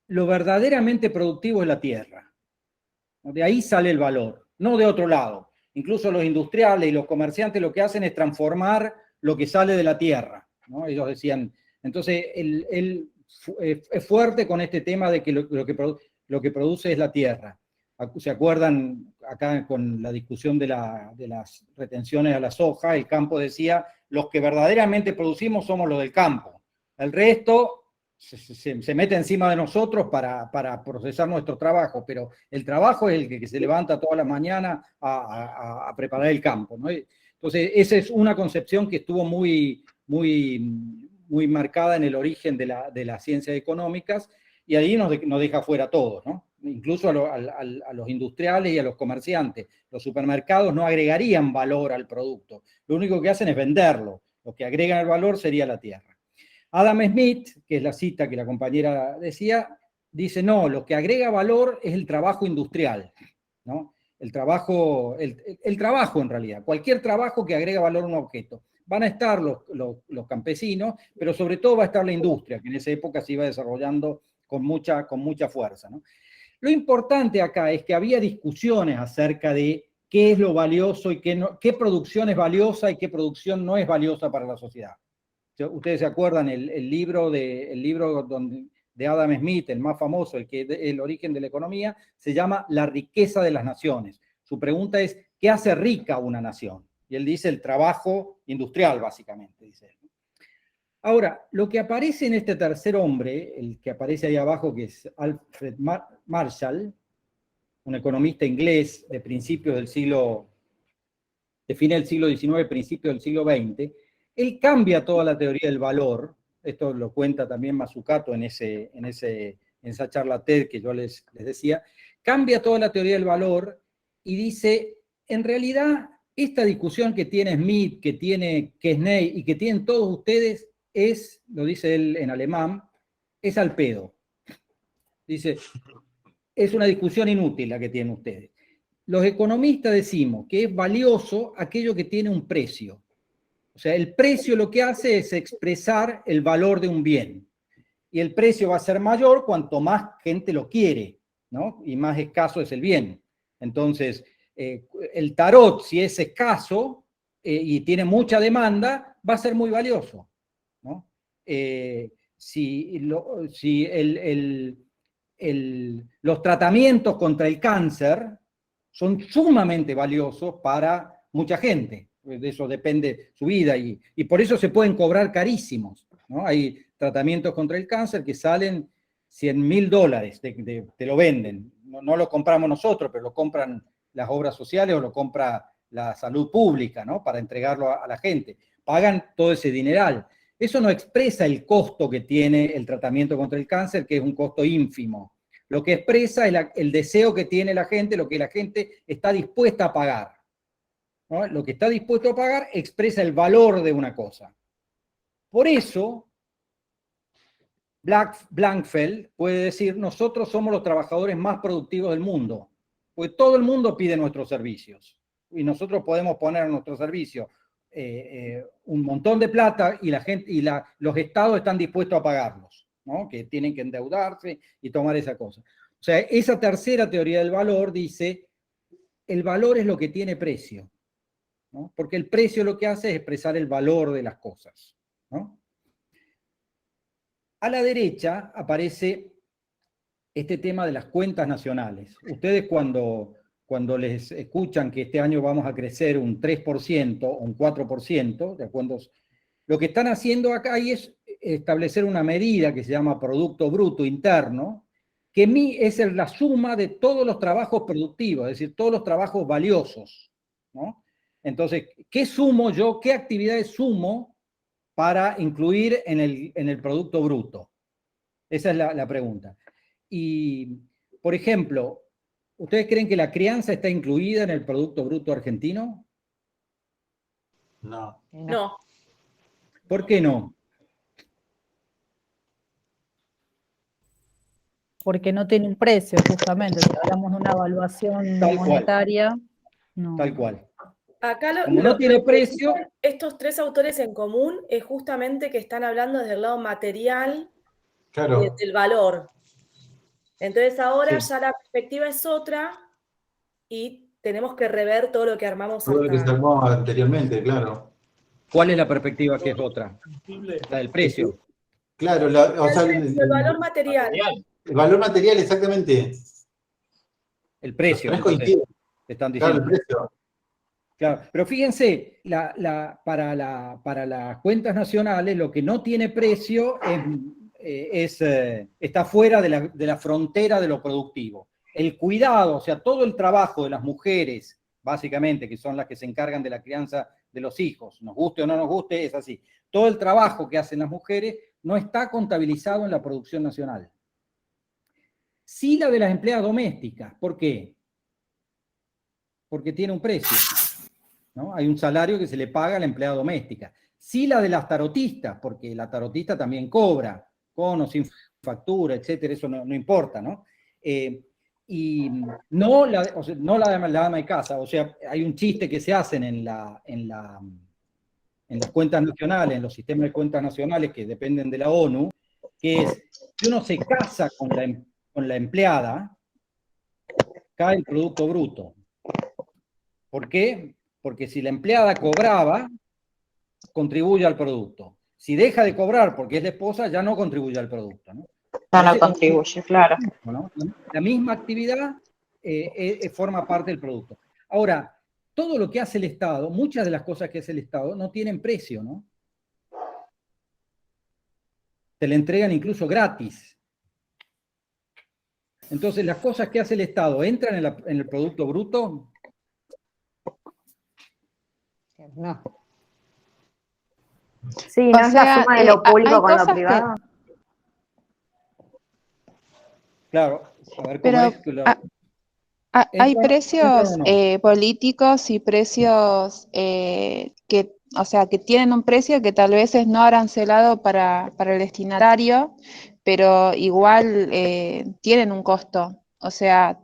A: lo verdaderamente productivo es la tierra. De ahí sale el valor, no de otro lado. Incluso los industriales y los comerciantes lo que hacen es transformar lo que sale de la tierra, ¿no? Ellos decían, entonces él es fuerte con este tema de que lo que produce es la tierra. ¿Se acuerdan acá con la discusión de las retenciones a la soja? El campo decía, los que verdaderamente producimos somos los del campo. El resto se mete encima de nosotros para procesar nuestro trabajo, pero el trabajo es el que se levanta todas las mañanas a preparar el campo, ¿no? Entonces, esa es una concepción que estuvo muy marcada en el origen de las ciencias económicas, y ahí nos deja fuera a todos, ¿no? Incluso a los industriales y a los comerciantes. Los supermercados no agregarían valor al producto, lo único que hacen es venderlo. Lo que agregan el valor sería la tierra. Adam Smith, que es la cita que la compañera decía, dice, no, lo que agrega valor es el trabajo industrial, ¿no? El trabajo en realidad, cualquier trabajo que agrega valor a un objeto. Van a estar los campesinos, pero sobre todo va a estar la industria, que en esa época se iba desarrollando con mucha fuerza, ¿no? Lo importante acá es que había discusiones acerca de qué es lo valioso y qué producción es valiosa y qué producción no es valiosa para la sociedad. Ustedes se acuerdan, el libro de Adam Smith, el más famoso, el origen de la economía, se llama La riqueza de las naciones. Su pregunta es, ¿qué hace rica una nación? Y él dice el trabajo industrial, básicamente, dice él. Ahora, lo que aparece en este tercer hombre, el que aparece ahí abajo, que es Alfred Marshall, un economista inglés de principios del siglo, de fines del siglo XIX, principios del siglo XX, él cambia toda la teoría del valor. Esto lo cuenta también Mazzucato en esa charla TED que yo les decía. Cambia toda la teoría del valor y dice, en realidad, esta discusión que tiene Smith, que tiene Quesnay y que tienen todos ustedes es, lo dice él en alemán, es al pedo. Dice, es una discusión inútil la que tienen ustedes. Los economistas decimos que es valioso aquello que tiene un precio. O sea, el precio lo que hace es expresar el valor de un bien. Y el precio va a ser mayor cuanto más gente lo quiere, ¿no? Y más escaso es el bien. Entonces, el tarot, si es escaso y tiene mucha demanda, va a ser muy valioso, ¿no? Si los tratamientos contra el cáncer son sumamente valiosos para mucha gente. De eso depende su vida y por eso se pueden cobrar carísimos, ¿no? Hay tratamientos contra el cáncer que salen $100.000, te lo venden. No lo compramos nosotros, pero lo compran las obras sociales o lo compra la salud pública, ¿no? Para entregarlo a la gente. Pagan todo ese dineral. Eso no expresa el costo que tiene el tratamiento contra el cáncer, que es un costo ínfimo. Lo que expresa es el deseo que tiene la gente, lo que la gente está dispuesta a pagar, ¿no? Lo que está dispuesto a pagar expresa el valor de una cosa. Por eso, Blankfeld puede decir, nosotros somos los trabajadores más productivos del mundo, porque todo el mundo pide nuestros servicios, y nosotros podemos poner a nuestro servicio un montón de plata y la gente los estados están dispuestos a pagarlos, ¿no? Que tienen que endeudarse y tomar esa cosa. O sea, esa tercera teoría del valor dice, el valor es lo que tiene precio, ¿no? Porque el precio lo que hace es expresar el valor de las cosas, ¿no? A la derecha aparece este tema de las cuentas nacionales. Ustedes cuando les escuchan que este año vamos a crecer un 3% o un 4%, ¿de acuerdo? Lo que están haciendo acá es establecer una medida que se llama Producto Bruto Interno, que es la suma de todos los trabajos productivos, es decir, todos los trabajos valiosos, ¿no? Entonces, ¿qué sumo yo? ¿Qué actividades sumo para incluir en el Producto Bruto? Esa es la pregunta. Y, por ejemplo, ¿ustedes creen que la crianza está incluida en el Producto Bruto argentino?
F: No.
B: No.
A: ¿Por qué no?
M: Porque no tiene un precio, justamente. Si hablamos de una evaluación
A: Tal cual.
M: monetaria, no.
A: Tal cual.
B: Acá
A: Como no tiene
B: lo que
A: precio,
B: tienen estos tres autores en común es justamente que están hablando desde el lado material
F: Claro.
B: del valor. Entonces ahora
A: Sí.
B: ya la perspectiva es otra y tenemos que rever todo lo que armamos
F: Todo lo que se
B: hasta...
F: armó anteriormente, claro.
A: ¿cuál es la perspectiva que es otra? La del precio.
F: Claro, o sea,
B: El valor material.
F: el valor material, exactamente.
A: El precio,
F: No es
A: entonces,
F: coincido.
A: te están
F: Claro,
A: diciendo.
F: el precio.
A: Claro, pero fíjense, para las cuentas nacionales lo que no tiene precio está fuera de la frontera de lo productivo. El cuidado, o sea, todo el trabajo de las mujeres, básicamente, que son las que se encargan de la crianza de los hijos, nos guste o no nos guste, es así. Todo el trabajo que hacen las mujeres no está contabilizado en la producción nacional. Sí la de las empleadas domésticas. ¿Por qué? Porque tiene un precio, ¿no? Hay un salario que se le paga a la empleada doméstica. Sí la de las tarotistas, porque la tarotista también cobra, con o sin factura, etcétera, eso no importa, ¿no? Y no la dama de casa, o sea, hay un chiste que se hacen en las cuentas nacionales, en los sistemas de cuentas nacionales que dependen de la ONU, que es, si uno se casa con la empleada, cae el Producto Bruto. ¿Por qué? Porque si la empleada cobraba, contribuye al producto. Si deja de cobrar porque es la esposa, ya no contribuye al producto, ¿no?
I: Ya no contribuye, claro.
A: ¿No? La misma actividad forma parte del producto. Ahora, todo lo que hace el Estado, muchas de las cosas que hace el Estado no tienen precio, ¿no? Te la entregan incluso gratis. Entonces, las cosas que hace el Estado entran en el Producto Bruto.
R: No.
Q: Sí, ¿no
L: O
Q: es
L: sea,
Q: la suma de lo
L: hay
Q: público con lo
L: cosas
Q: privado?
A: Claro, a ver cómo
L: Pero
A: es.
L: hay
A: ¿Entra
L: precios
A: o no?
L: políticos y precios que, o sea, que tienen un precio que tal vez es no arancelado para el destinatario, pero igual tienen un costo. O sea,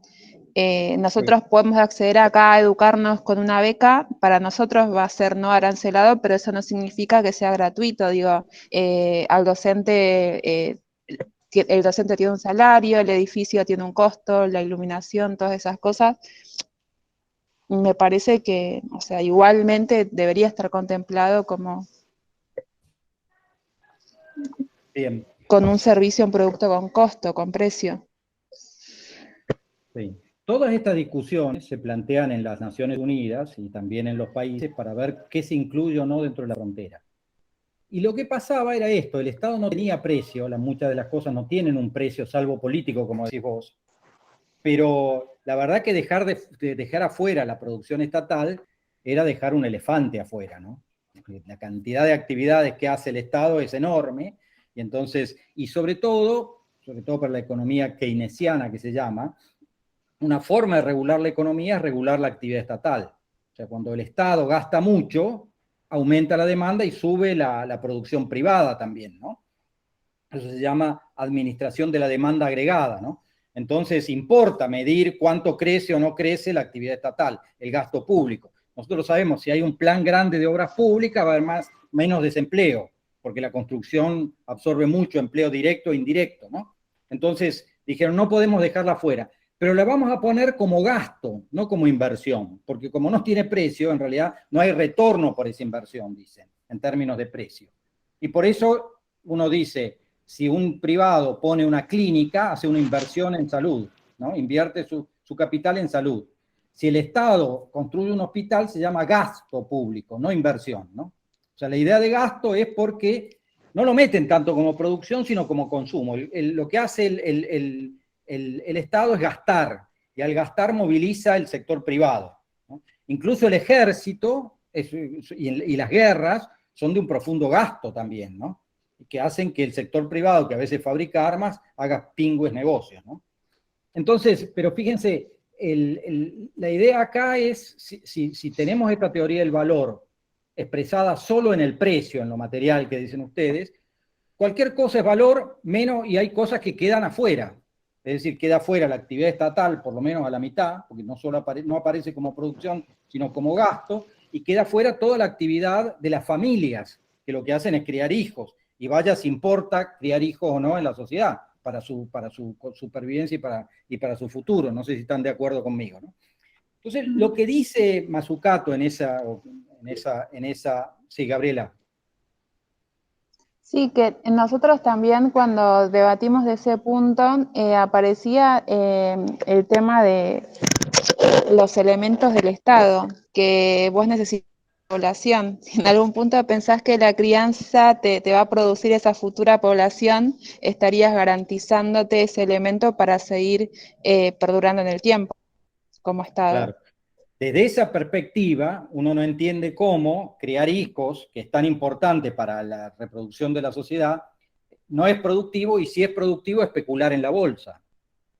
L: nosotros podemos acceder acá a educarnos con una beca, para nosotros va a ser no arancelado, pero eso no significa que sea gratuito. Digo, al docente, el docente tiene un salario, el edificio tiene un costo, la iluminación, todas esas cosas. Me parece que, o sea, igualmente debería estar contemplado como
A: Bien.
L: con un servicio, un producto con costo, con precio.
A: Sí. Todas estas discusiones se plantean en las Naciones Unidas y también en los países para ver qué se incluye o no dentro de la frontera. Y lo que pasaba era esto, el Estado no tenía precio, muchas de las cosas no tienen un precio, salvo político, como decís vos, pero la verdad que dejar afuera la producción estatal era dejar un elefante afuera, ¿no? La cantidad de actividades que hace el Estado es enorme, y entonces, y sobre todo para la economía keynesiana que se llama, una forma de regular la economía es regular la actividad estatal. O sea, cuando el Estado gasta mucho, aumenta la demanda y sube la producción privada también, ¿no? Eso se llama administración de la demanda agregada, ¿no? Entonces importa medir cuánto crece o no crece la actividad estatal, el gasto público. Nosotros sabemos, si hay un plan grande de obras públicas, va a haber menos desempleo, porque la construcción absorbe mucho empleo directo e indirecto, ¿no? Entonces dijeron, no podemos dejarla fuera, pero la vamos a poner como gasto, no como inversión, porque como no tiene precio, en realidad no hay retorno por esa inversión, dicen, en términos de precio. Y por eso uno dice, si un privado pone una clínica, hace una inversión en salud, ¿no? Invierte su capital en salud. Si el Estado construye un hospital, se llama gasto público, no inversión, ¿no? O sea, la idea de gasto es porque no lo meten tanto como producción, sino como consumo. Lo que hace el Estado es gastar, y al gastar moviliza el sector privado, ¿no? Incluso el ejército y las guerras son de un profundo gasto también, ¿no? Que hacen que el sector privado, que a veces fabrica armas, haga pingües negocios, ¿no? Entonces, pero fíjense, la idea acá es, si tenemos esta teoría del valor expresada solo en el precio, en lo material que dicen ustedes, cualquier cosa es valor menos, y hay cosas que quedan afuera. Es decir, queda afuera la actividad estatal, por lo menos a la mitad, porque no solo no aparece como producción, sino como gasto, y queda fuera toda la actividad de las familias, que lo que hacen es criar hijos, y vaya si importa criar hijos o no en la sociedad, para su supervivencia y para su futuro. No sé si están de acuerdo conmigo, ¿no? Entonces, lo que dice Mazzucato en esa, sí, Gabriela.
L: Sí, que nosotros también cuando debatimos de ese punto aparecía el tema de los elementos del Estado, que vos necesitas población. Si en algún punto pensás que la crianza te va a producir esa futura población, estarías garantizándote ese elemento para seguir perdurando en el tiempo como Estado.
A: Claro. Desde esa perspectiva, uno no entiende cómo criar hijos, que es tan importante para la reproducción de la sociedad, no es productivo, y si es productivo, especular en la bolsa,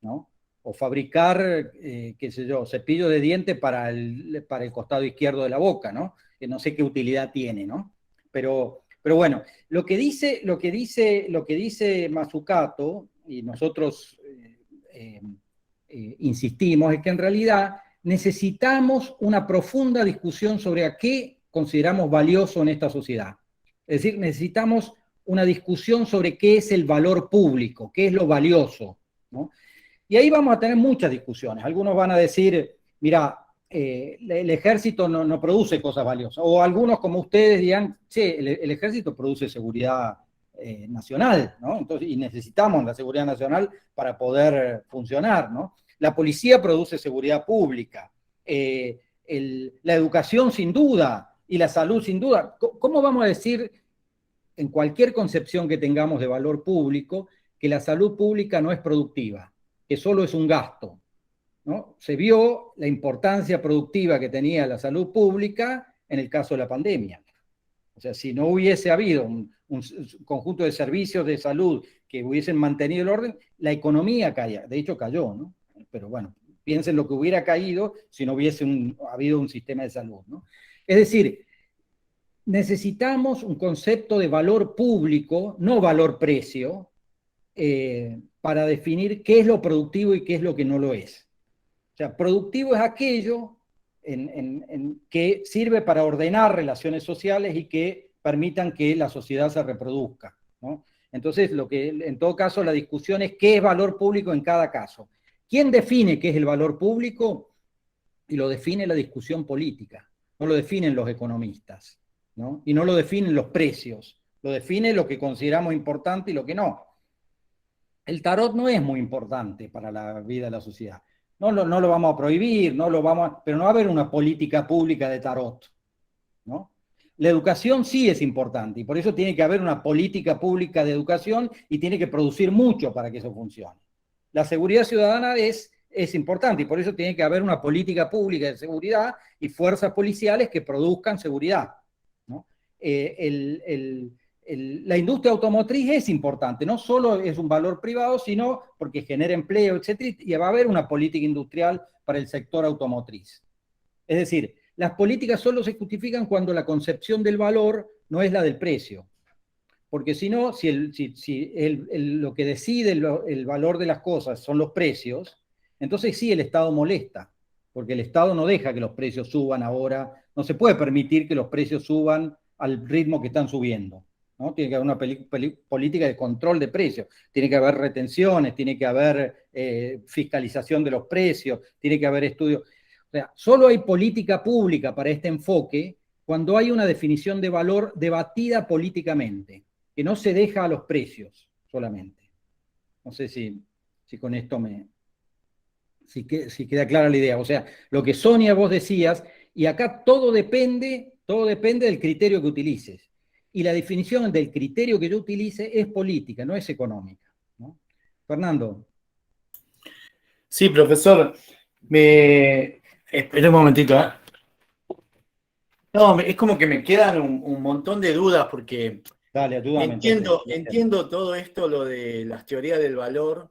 A: ¿no? O fabricar, qué sé yo, cepillo de dientes para el costado izquierdo de la boca, ¿no? Que no sé qué utilidad tiene, ¿no? Pero bueno, lo que dice Mazzucato, y nosotros insistimos, es que en realidad necesitamos una profunda discusión sobre a qué consideramos valioso en esta sociedad. Es decir, necesitamos una discusión sobre qué es el valor público, qué es lo valioso, ¿no? Y ahí vamos a tener muchas discusiones. Algunos van a decir, mira, el ejército no produce cosas valiosas. O algunos como ustedes dirán, che, el ejército produce seguridad nacional, ¿no? Entonces, y necesitamos la seguridad nacional para poder funcionar, ¿no? La policía produce seguridad pública, la educación sin duda, y la salud sin duda. ¿Cómo vamos a decir, en cualquier concepción que tengamos de valor público, que la salud pública no es productiva, que solo es un gasto, ¿no? Se vio la importancia productiva que tenía la salud pública en el caso de la pandemia. O sea, si no hubiese habido un conjunto de servicios de salud que hubiesen mantenido el orden, la economía caía, de hecho cayó, ¿no? Pero bueno, piensen lo que hubiera caído si no hubiese habido un sistema de salud, ¿no? Es decir, necesitamos un concepto de valor público, no valor-precio, para definir qué es lo productivo y qué es lo que no lo es. O sea, productivo es aquello que sirve para ordenar relaciones sociales y que permitan que la sociedad se reproduzca, ¿no? Entonces, en todo caso, la discusión es qué es valor público en cada caso. ¿Quién define qué es el valor público? Y lo define la discusión política, no lo definen los economistas, ¿no? Y no lo definen los precios, lo define lo que consideramos importante y lo que no. El tarot no es muy importante para la vida de la sociedad. No lo vamos a prohibir, pero no va a haber una política pública de tarot, ¿no? La educación sí es importante, y por eso tiene que haber una política pública de educación, y tiene que producir mucho para que eso funcione. La seguridad ciudadana es importante, y por eso tiene que haber una política pública de seguridad y fuerzas policiales que produzcan seguridad, ¿no? La industria automotriz es importante, no solo es un valor privado, sino porque genera empleo, etc. Y va a haber una política industrial para el sector automotriz. Es decir, las políticas solo se justifican cuando la concepción del valor no es la del precio. Porque si no, lo que decide el valor de las cosas son los precios, entonces sí el Estado molesta, porque el Estado no deja que los precios suban ahora, no se puede permitir que los precios suban al ritmo que están subiendo, ¿no? Tiene que haber una política de control de precios, tiene que haber retenciones, tiene que haber fiscalización de los precios, tiene que haber estudios. O sea, solo hay política pública para este enfoque cuando hay una definición de valor debatida políticamente, que no se deja a los precios solamente. No sé si con esto si queda clara la idea. O sea, lo que Sonia vos decías, y acá todo depende del criterio que utilices. Y la definición del criterio que yo utilice es política, no es económica, ¿no? Fernando.
N: Sí, profesor. Espera un momentito, ¿eh? No, es como que me quedan un montón de dudas porque
A: Dale, ayúdame.
N: entiendo todo esto, lo de las teorías del valor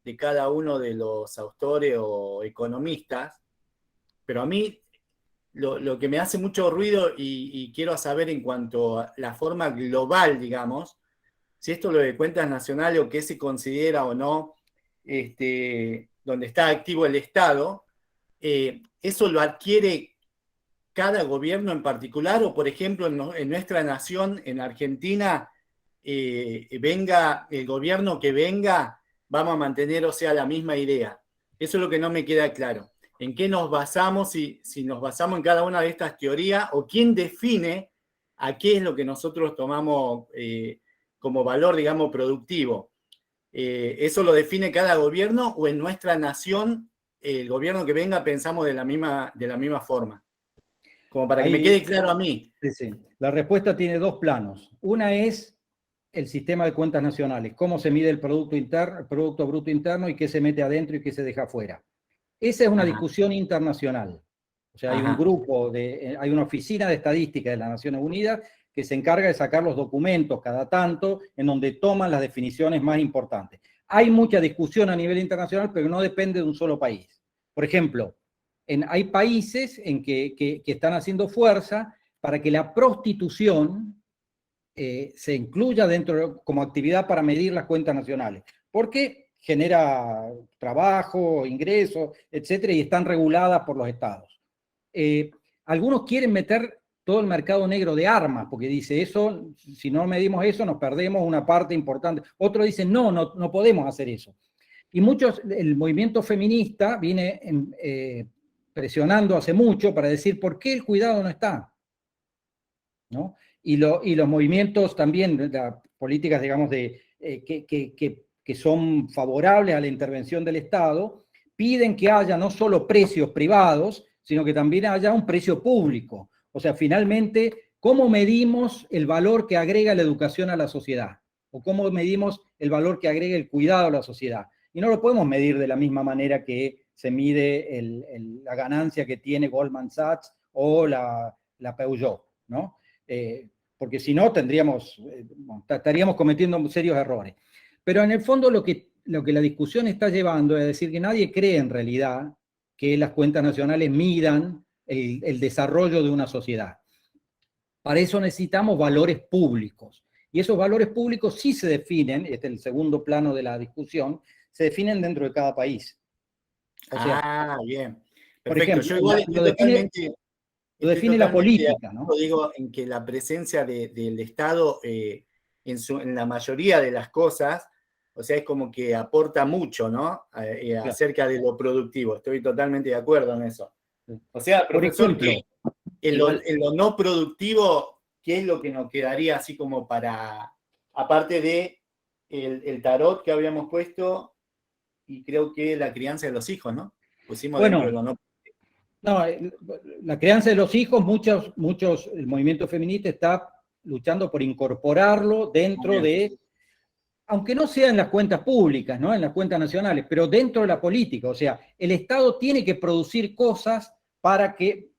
N: de cada uno de los autores o economistas, pero a mí lo que me hace mucho ruido y quiero saber en cuanto a la forma global, digamos, si esto lo de cuentas nacionales o qué se considera o no, donde está activo el Estado, eso lo adquiere cada gobierno en particular, o por ejemplo en nuestra nación, en Argentina, venga el gobierno que venga, vamos a mantener, o sea, la misma idea. Eso es lo que no me queda claro. ¿En qué nos basamos? Si nos basamos en cada una de estas teorías, o quién define a qué es lo que nosotros tomamos como valor, digamos, productivo. ¿Eso lo define cada gobierno o en nuestra nación, el gobierno que venga, pensamos de la misma forma? Como para que me quede claro a mí.
A: Sí, sí. La respuesta tiene dos planos. Una es el sistema de cuentas nacionales, cómo se mide el Producto Bruto Interno y qué se mete adentro y qué se deja afuera. Esa es una discusión internacional. O sea, hay un grupo, hay una oficina de estadística de las Naciones Unidas que se encarga de sacar los documentos cada tanto en donde toman las definiciones más importantes. Hay mucha discusión a nivel internacional, pero no depende de un solo país. Por ejemplo, hay países en que están haciendo fuerza para que la prostitución se incluya dentro como actividad para medir las cuentas nacionales, porque genera trabajo, ingresos, etcétera, y están reguladas por los estados. Algunos quieren meter todo el mercado negro de armas, porque dice, eso, si no medimos eso, nos perdemos una parte importante. Otros dicen, no podemos hacer eso. Y el movimiento feminista viene presionando hace mucho para decir, ¿por qué el cuidado no está? ¿No? Y los movimientos también, las políticas, digamos, que son favorables a la intervención del Estado, piden que haya no solo precios privados, sino que también haya un precio público. O sea, finalmente, ¿cómo medimos el valor que agrega la educación a la sociedad? ¿O cómo medimos el valor que agrega el cuidado a la sociedad? Y no lo podemos medir de la misma manera que se mide la ganancia que tiene Goldman Sachs o la Peugeot, ¿no? Porque si no, estaríamos cometiendo serios errores. Pero en el fondo lo que la discusión está llevando es decir que nadie cree en realidad que las cuentas nacionales midan el desarrollo de una sociedad. Para eso necesitamos valores públicos. Y esos valores públicos sí se definen, este es el segundo plano de la discusión, se definen dentro de cada país. O sea,
N: bien.
A: Por
N: Perfecto.
A: ejemplo,
N: Yo igual
A: lo define la política, ¿no?
N: Digo, en que la presencia del Estado en la mayoría de las cosas, o sea, es como que aporta mucho, ¿no? Acerca de lo productivo. Estoy totalmente de acuerdo en eso. O sea, profesor,
A: por ejemplo,
N: en lo no productivo, ¿qué es lo que nos quedaría así como para, aparte de el tarot que habíamos puesto, y creo que la crianza de los hijos, ¿no? Pusimos dentro de lo no.
A: No, la crianza de los hijos, el movimiento feminista está luchando por incorporarlo dentro de, aunque no sea en las cuentas públicas, ¿no? En las cuentas nacionales, pero dentro de la política. O sea, el Estado tiene que producir cosas para que,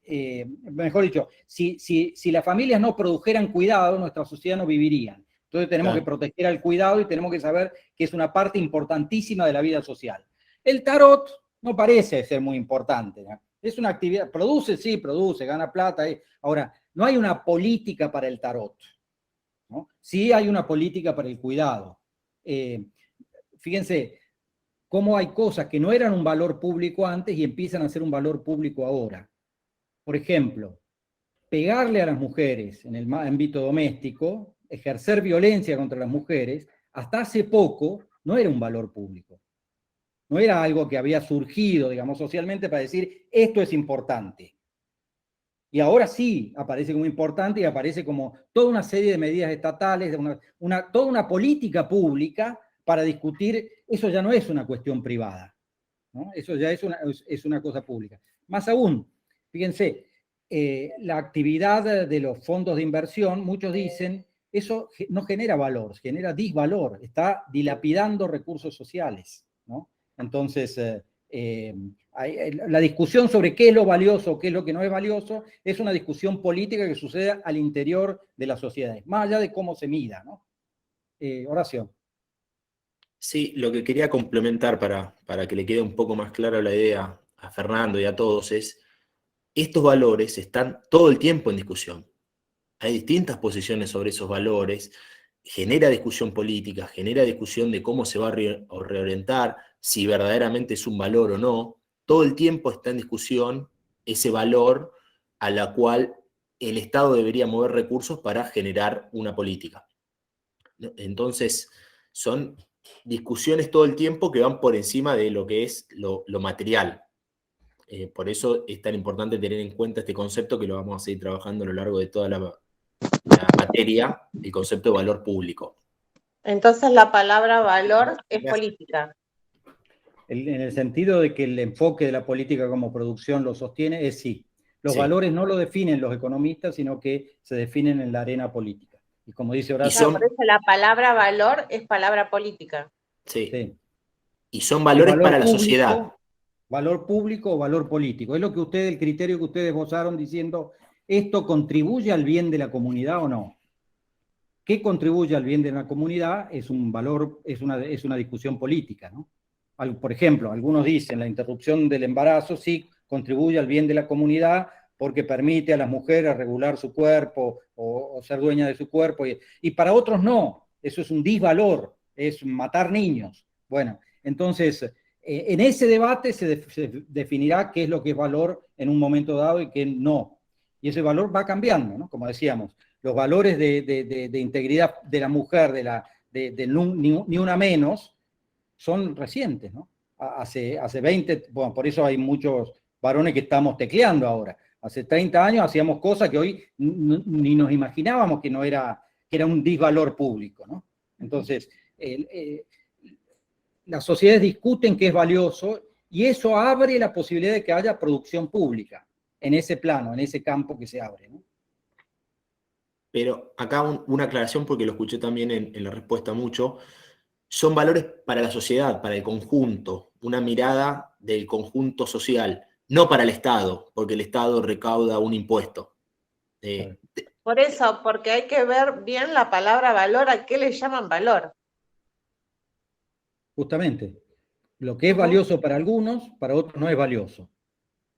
A: mejor dicho, si las familias no produjeran cuidado, nuestra sociedad no viviría. Entonces tenemos que proteger al cuidado y tenemos que saber que es una parte importantísima de la vida social. El tarot no parece ser muy importante, ¿no? Es una actividad, sí, produce, gana plata. Ahora, no hay una política para el tarot, ¿no? Sí hay una política para el cuidado. Fíjense cómo hay cosas que no eran un valor público antes y empiezan a ser un valor público ahora. Por ejemplo, pegarle a las mujeres en el ámbito doméstico, ejercer violencia contra las mujeres, hasta hace poco no era un valor público. No era algo que había surgido, digamos, socialmente para decir, esto es importante. Y ahora sí aparece como importante y aparece como toda una serie de medidas estatales, toda una política pública para discutir, eso ya no es una cuestión privada, ¿no? Eso ya es una cosa pública. Más aún, fíjense, la actividad de los fondos de inversión, muchos dicen, eso no genera valor, genera disvalor, está dilapidando recursos sociales, ¿no? Entonces, la discusión sobre qué es lo valioso, qué es lo que no es valioso, es una discusión política que sucede al interior de las sociedades, más allá de cómo se mida, ¿no? Horacio.
J: Sí, lo que quería complementar para que le quede un poco más clara la idea a Fernando y a todos es, estos valores están todo el tiempo en discusión. Hay distintas posiciones sobre esos valores, genera discusión política, genera discusión de cómo se va a reorientar, si verdaderamente es un valor o no. Todo el tiempo está en discusión ese valor a la cual el Estado debería mover recursos para generar una política. Entonces, son discusiones todo el tiempo que van por encima de lo que es lo material. Por eso es tan importante tener en cuenta este concepto que lo vamos a seguir trabajando a lo largo de toda la materia, el concepto de valor público.
O: Entonces la palabra valor es política.
A: En el sentido de que el enfoque de la política como producción lo sostiene, es sí. Los
J: Sí.
A: valores no lo definen los economistas, sino que se definen en la arena política. Y como dice Horacio,
O: Por eso la palabra valor es palabra política.
J: Sí.
A: sí.
J: Y son valores
A: valor
J: para la
A: público,
J: sociedad.
A: Valor público o valor político. Es lo que ustedes, el criterio que ustedes esbozaron diciendo, ¿esto contribuye al bien de la comunidad o no? ¿Qué contribuye al bien de la comunidad? Es un valor, es una discusión política, ¿no? Por ejemplo, algunos dicen la interrupción del embarazo sí contribuye al bien de la comunidad porque permite a las mujeres regular su cuerpo o ser dueñas de su cuerpo, y para otros no, eso es un disvalor, es matar niños. Bueno, entonces, en ese debate se definirá qué es lo que es valor en un momento dado y qué no. Y ese valor va cambiando, ¿no? Como decíamos, los valores de integridad de la mujer, ni una menos, son recientes, ¿no? Hace 20, bueno, por eso hay muchos varones que estamos tecleando ahora. Hace 30 años hacíamos cosas que hoy ni nos imaginábamos que era un disvalor público, ¿no? Entonces, las sociedades discuten qué es valioso y eso abre la posibilidad de que haya producción pública en ese plano, en ese campo que se abre, ¿no?
J: Pero acá una aclaración, porque lo escuché también en la respuesta mucho. Son valores para la sociedad, para el conjunto, una mirada del conjunto social, no para el Estado, porque el Estado recauda un impuesto.
O: Por eso, porque hay que ver bien la palabra valor, ¿a qué le llaman valor?
A: Justamente, lo que es valioso para algunos, para otros no es valioso.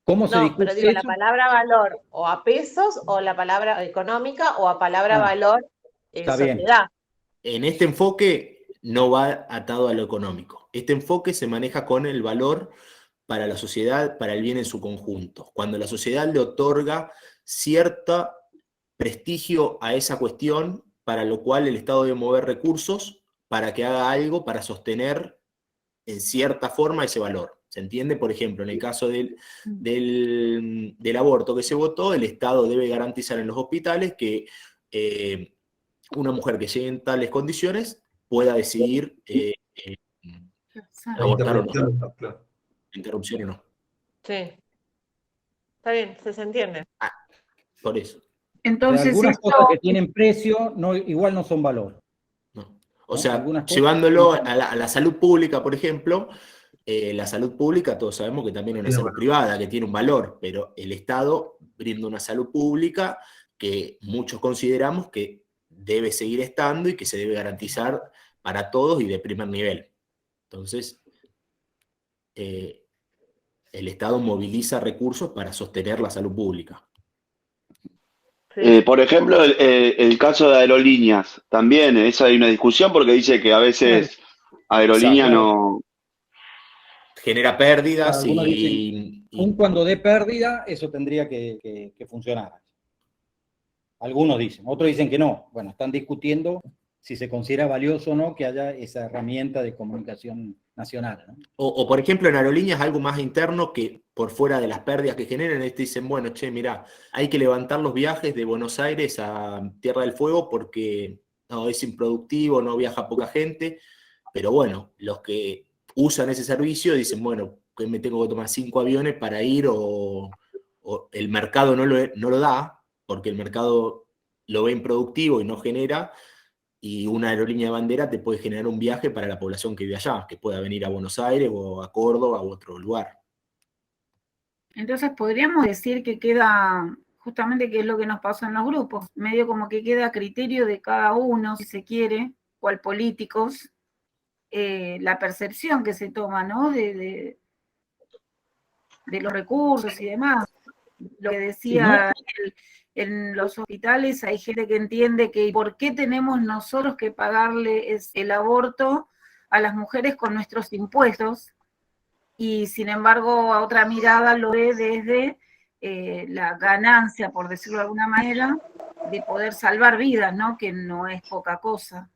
A: ¿Cómo se
O: No,
A: discute
O: pero digo, la
A: eso?
O: palabra valor o a pesos o la palabra económica o a palabra valor
A: está bien.
O: sociedad.
J: En este enfoque no va atado a lo económico. Este enfoque se maneja con el valor para la sociedad, para el bien en su conjunto. Cuando la sociedad le otorga cierto prestigio a esa cuestión, para lo cual el Estado debe mover recursos para que haga algo para sostener en cierta forma ese valor. ¿Se entiende? Por ejemplo, en el caso del aborto que se votó, el Estado debe garantizar en los hospitales que una mujer que llegue en tales condiciones pueda decidir abortar o no. Interrupción o no.
O: Sí. Está bien, se entiende.
J: Por eso.
E: Entonces,
A: algunas cosas que tienen precio igual no son valor.
J: O sea, llevándolo a la salud pública, por ejemplo, la salud pública todos sabemos que también es una salud privada, que tiene un valor, pero el Estado brinda una salud pública que muchos consideramos que debe seguir estando y que se debe garantizar para todos y de primer nivel. Entonces, el Estado moviliza recursos para sostener la salud pública.
K: Por ejemplo, el caso de aerolíneas, también esa hay una discusión porque dice que a veces aerolínea no...
J: Genera pérdidas
A: Algunos dicen, aun cuando dé pérdida, eso tendría que funcionar. Algunos dicen, otros dicen que no. Bueno, están discutiendo si se considera valioso o no que haya esa herramienta de comunicación nacional, ¿no?
J: O por ejemplo, en aerolíneas algo más interno que por fuera de las pérdidas que generan, dicen, bueno, che, mirá, hay que levantar los viajes de Buenos Aires a Tierra del Fuego porque no, es improductivo, no viaja poca gente, pero bueno, los que usan ese servicio dicen, bueno, que me tengo que tomar 5 aviones para ir o el mercado no lo da, porque el mercado lo ve improductivo y no genera, y una aerolínea de bandera te puede generar un viaje para la población que vive allá, que pueda venir a Buenos Aires o a Córdoba u otro lugar.
E: Entonces podríamos decir que queda, justamente que es lo que nos pasó en los grupos, medio como que queda a criterio de cada uno, si se quiere, cual políticos, la percepción que se toma, ¿no? De los recursos y demás. Lo que decía en los hospitales hay gente que entiende que ¿por qué tenemos nosotros que pagarle el aborto a las mujeres con nuestros impuestos? Y sin embargo a otra mirada lo ve desde la ganancia, por decirlo de alguna manera, de poder salvar vidas, ¿no? Que no es poca cosa.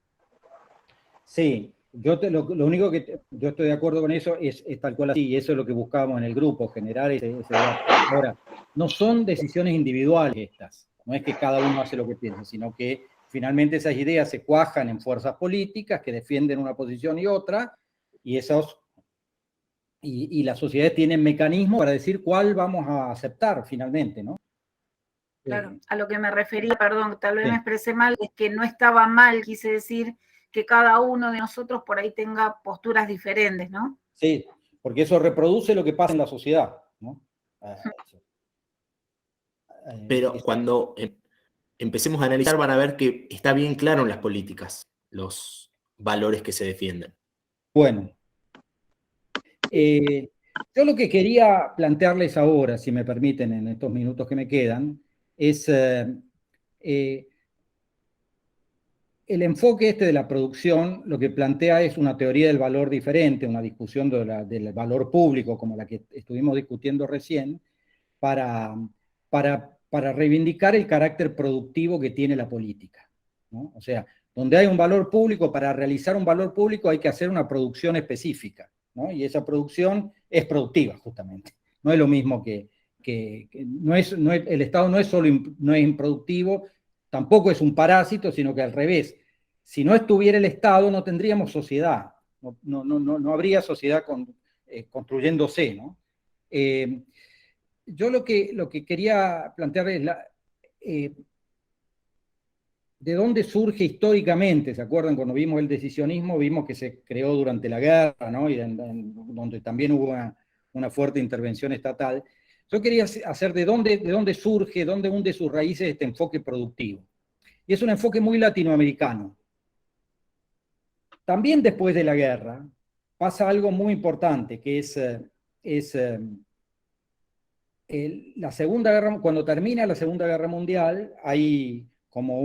A: Sí, lo único que yo estoy de acuerdo con eso es tal cual así, y eso es lo que buscábamos en el grupo, generar ese debate. Ahora, no son decisiones individuales estas, no es que cada uno hace lo que piensa, sino que finalmente esas ideas se cuajan en fuerzas políticas que defienden una posición y otra, y las sociedades tienen mecanismos para decir cuál vamos a aceptar finalmente, ¿no?
E: Claro, a lo que me refería, perdón, tal vez
A: Sí.
E: me expresé mal, es que no estaba mal, quise decir que cada uno de nosotros por ahí tenga posturas diferentes, ¿no?
A: Sí, porque eso reproduce lo que pasa en la sociedad, ¿no?
J: Pero cuando empecemos a analizar van a ver que está bien claro en las políticas los valores que se defienden.
A: Bueno, yo lo que quería plantearles ahora, si me permiten, en estos minutos que me quedan, es el enfoque este de la producción, lo que plantea es una teoría del valor diferente, una discusión del valor público, como la que estuvimos discutiendo recién, para reivindicar el carácter productivo que tiene la política, ¿no? O sea, donde hay un valor público, para realizar un valor público hay que hacer una producción específica, ¿no? Y esa producción es productiva, justamente. No es lo mismo que el Estado no es solo no es improductivo, tampoco es un parásito, sino que al revés. Si no estuviera el Estado, no tendríamos sociedad, no habría sociedad construyéndose, ¿no? Yo lo que quería plantear es de dónde surge históricamente. ¿Se acuerdan? Cuando vimos el decisionismo, vimos que se creó durante la guerra, ¿no? Y donde también hubo una fuerte intervención estatal. Yo quería hacer de dónde surge, dónde hunde sus raíces este enfoque productivo. Y es un enfoque muy latinoamericano. También después de la guerra pasa algo muy importante, que es la Segunda Guerra, cuando termina la Segunda Guerra Mundial, hay como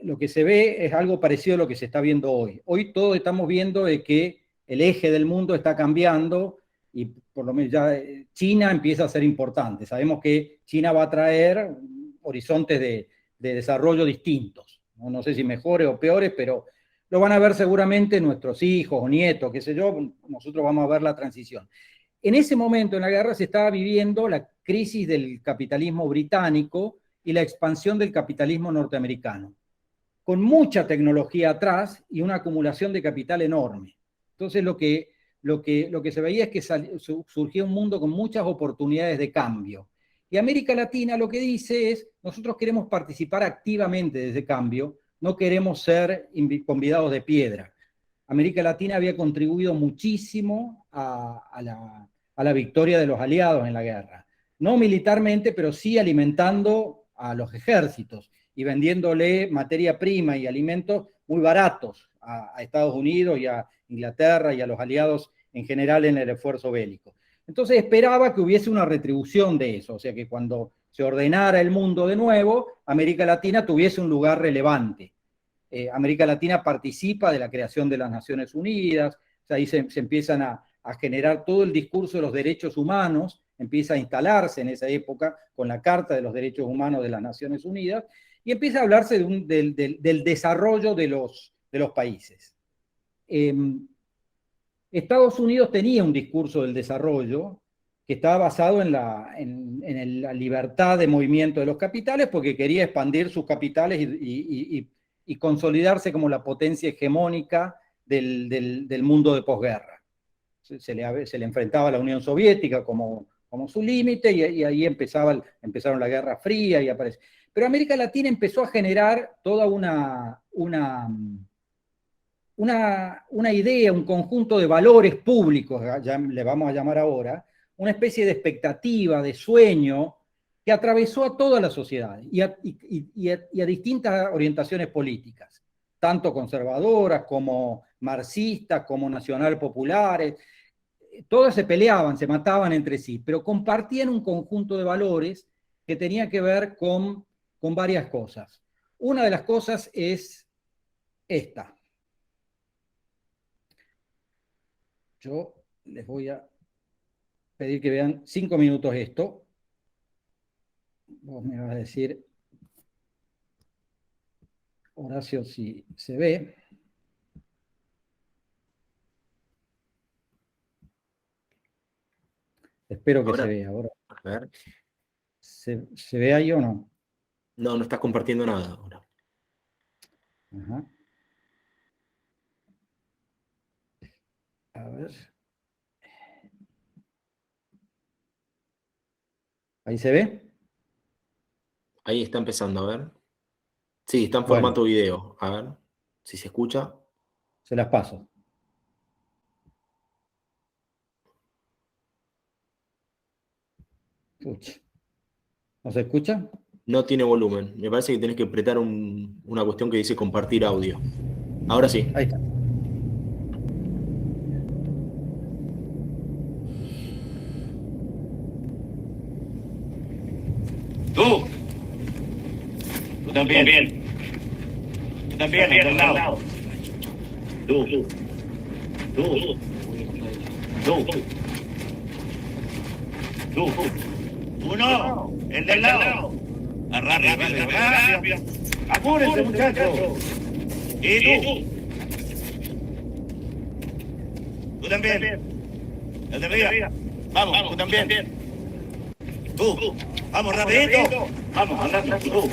A: lo que se ve es algo parecido a lo que se está viendo hoy. Hoy todos estamos viendo de que el eje del mundo está cambiando y por lo menos ya China empieza a ser importante. Sabemos que China va a traer horizontes de desarrollo distintos. No sé si mejores o peores, pero lo van a ver seguramente nuestros hijos o nietos, qué sé yo, nosotros vamos a ver la transición. En ese momento en la guerra se estaba viviendo la crisis del capitalismo británico y la expansión del capitalismo norteamericano, con mucha tecnología atrás y una acumulación de capital enorme. Entonces lo que se veía es que surgía un mundo con muchas oportunidades de cambio. Y América Latina lo que dice es, nosotros queremos participar activamente de ese cambio, no queremos ser convidados de piedra. América Latina había contribuido muchísimo a la victoria de los aliados en la guerra. No militarmente, pero sí alimentando a los ejércitos y vendiéndole materia prima y alimentos muy baratos a Estados Unidos y a Inglaterra y a los aliados en general en el esfuerzo bélico. Entonces esperaba que hubiese una retribución de eso, o sea que cuando se ordenara el mundo de nuevo, América Latina tuviese un lugar relevante. América Latina participa de la creación de las Naciones Unidas, o sea, ahí se empiezan a generar todo el discurso de los derechos humanos, empieza a instalarse en esa época con la Carta de los Derechos Humanos de las Naciones Unidas, y empieza a hablarse del desarrollo de los países. Estados Unidos tenía un discurso del desarrollo que estaba basado en la libertad de movimiento de los capitales, porque quería expandir sus capitales y consolidarse como la potencia hegemónica del mundo de posguerra. Se le enfrentaba a la Unión Soviética como su límite, y ahí empezaron la Guerra Fría y aparece. Pero América Latina empezó a generar toda una idea, un conjunto de valores públicos, ya le vamos a llamar ahora, una especie de expectativa, de sueño, que atravesó a toda la sociedad y a distintas orientaciones políticas, tanto conservadoras como marxistas, como nacional-populares. Todas se peleaban, se mataban entre sí, pero compartían un conjunto de valores que tenía que ver con varias cosas. Una de las cosas es esta. Yo les voy a pedir que vean 5 minutos esto. Vos me vas a decir, Horacio, si se ve. Espero que
J: Ahora,
A: se vea ahora.
J: a ver.
A: ¿Se ve ahí o no?
J: No, no estás compartiendo nada ahora.
A: Ajá. A ver. ¿Ahí se ve?
J: Ahí está empezando, a ver. Sí, está en
A: Bueno.
J: formato video. A ver si se escucha.
A: Se las paso. Pucha. ¿No se escucha?
J: No tiene volumen. Me parece que tenés que apretar una cuestión que dice compartir audio. Ahora sí.
A: Ahí está.
T: Tú también. Tú también, al lado. Tú. Uno, el del lado. Rápido. Apúrense, muchachos. Y tú. Tú también. El de arriba. Vamos, tú también. Tú. Vamos, rapidito. Vamos, anda, tú.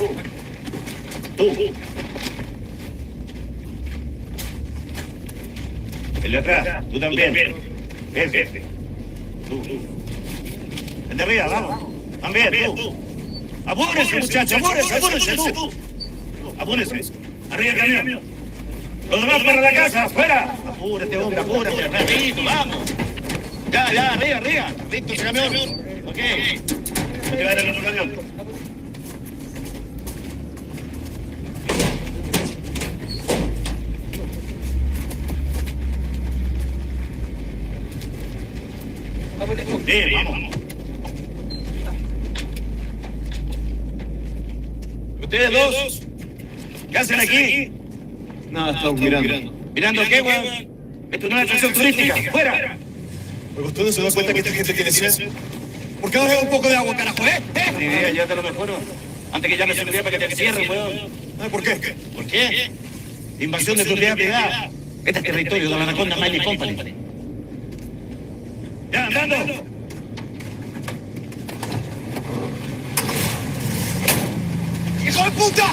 T: El de atrás, tú también. Ese. Tú. El de arriba, vamos. También, tú. Apúrense, muchachos, apúrense, tú. Apúrense. Arriba el camión. Los demás para la casa, afuera. Apúrate, hombre, apúrate. Rapidito, vamos. Ya, arriba. Listo ese camión. Ok. Te va a ir el otro camión. Bien, vamos. ¿Ustedes dos? ¿Qué hacen aquí?
U: Nada, estamos mirando.
T: ¿Mirando qué, weón? Esto no es atracción turística. ¡Fuera!
U: Porque usted no se da cuenta que esta gente tiene sed. ¿Por qué no le da un poco de agua, carajo,
T: Sí, ya te lo mejor. Antes que llame seguridad para que te cierren, weón.
U: ¿Por qué?
T: ¿Por qué? Invasión de propiedad privada. Este es territorio de la Anaconda Mining Company. ¡Ya, andando!
U: ¡Hijo de puta!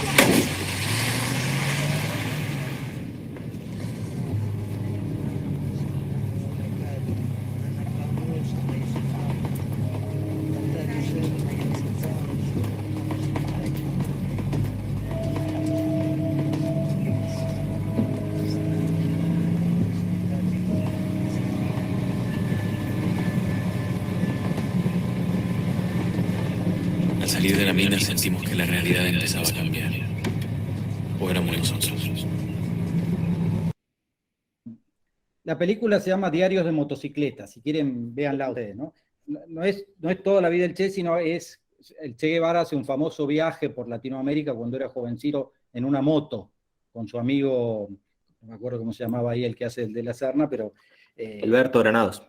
V: Al salir de la mina sentimos que la realidad empezaba a cambiar. O éramos nosotros.
A: La película se llama Diarios de Motocicleta, si quieren véanla ustedes, ¿no? No es toda la vida del Che, sino es el Che Guevara hace un famoso viaje por Latinoamérica cuando era jovencito en una moto con su amigo, no me acuerdo cómo se llamaba ahí el que hace el de la Serna, pero...
J: Alberto Granados.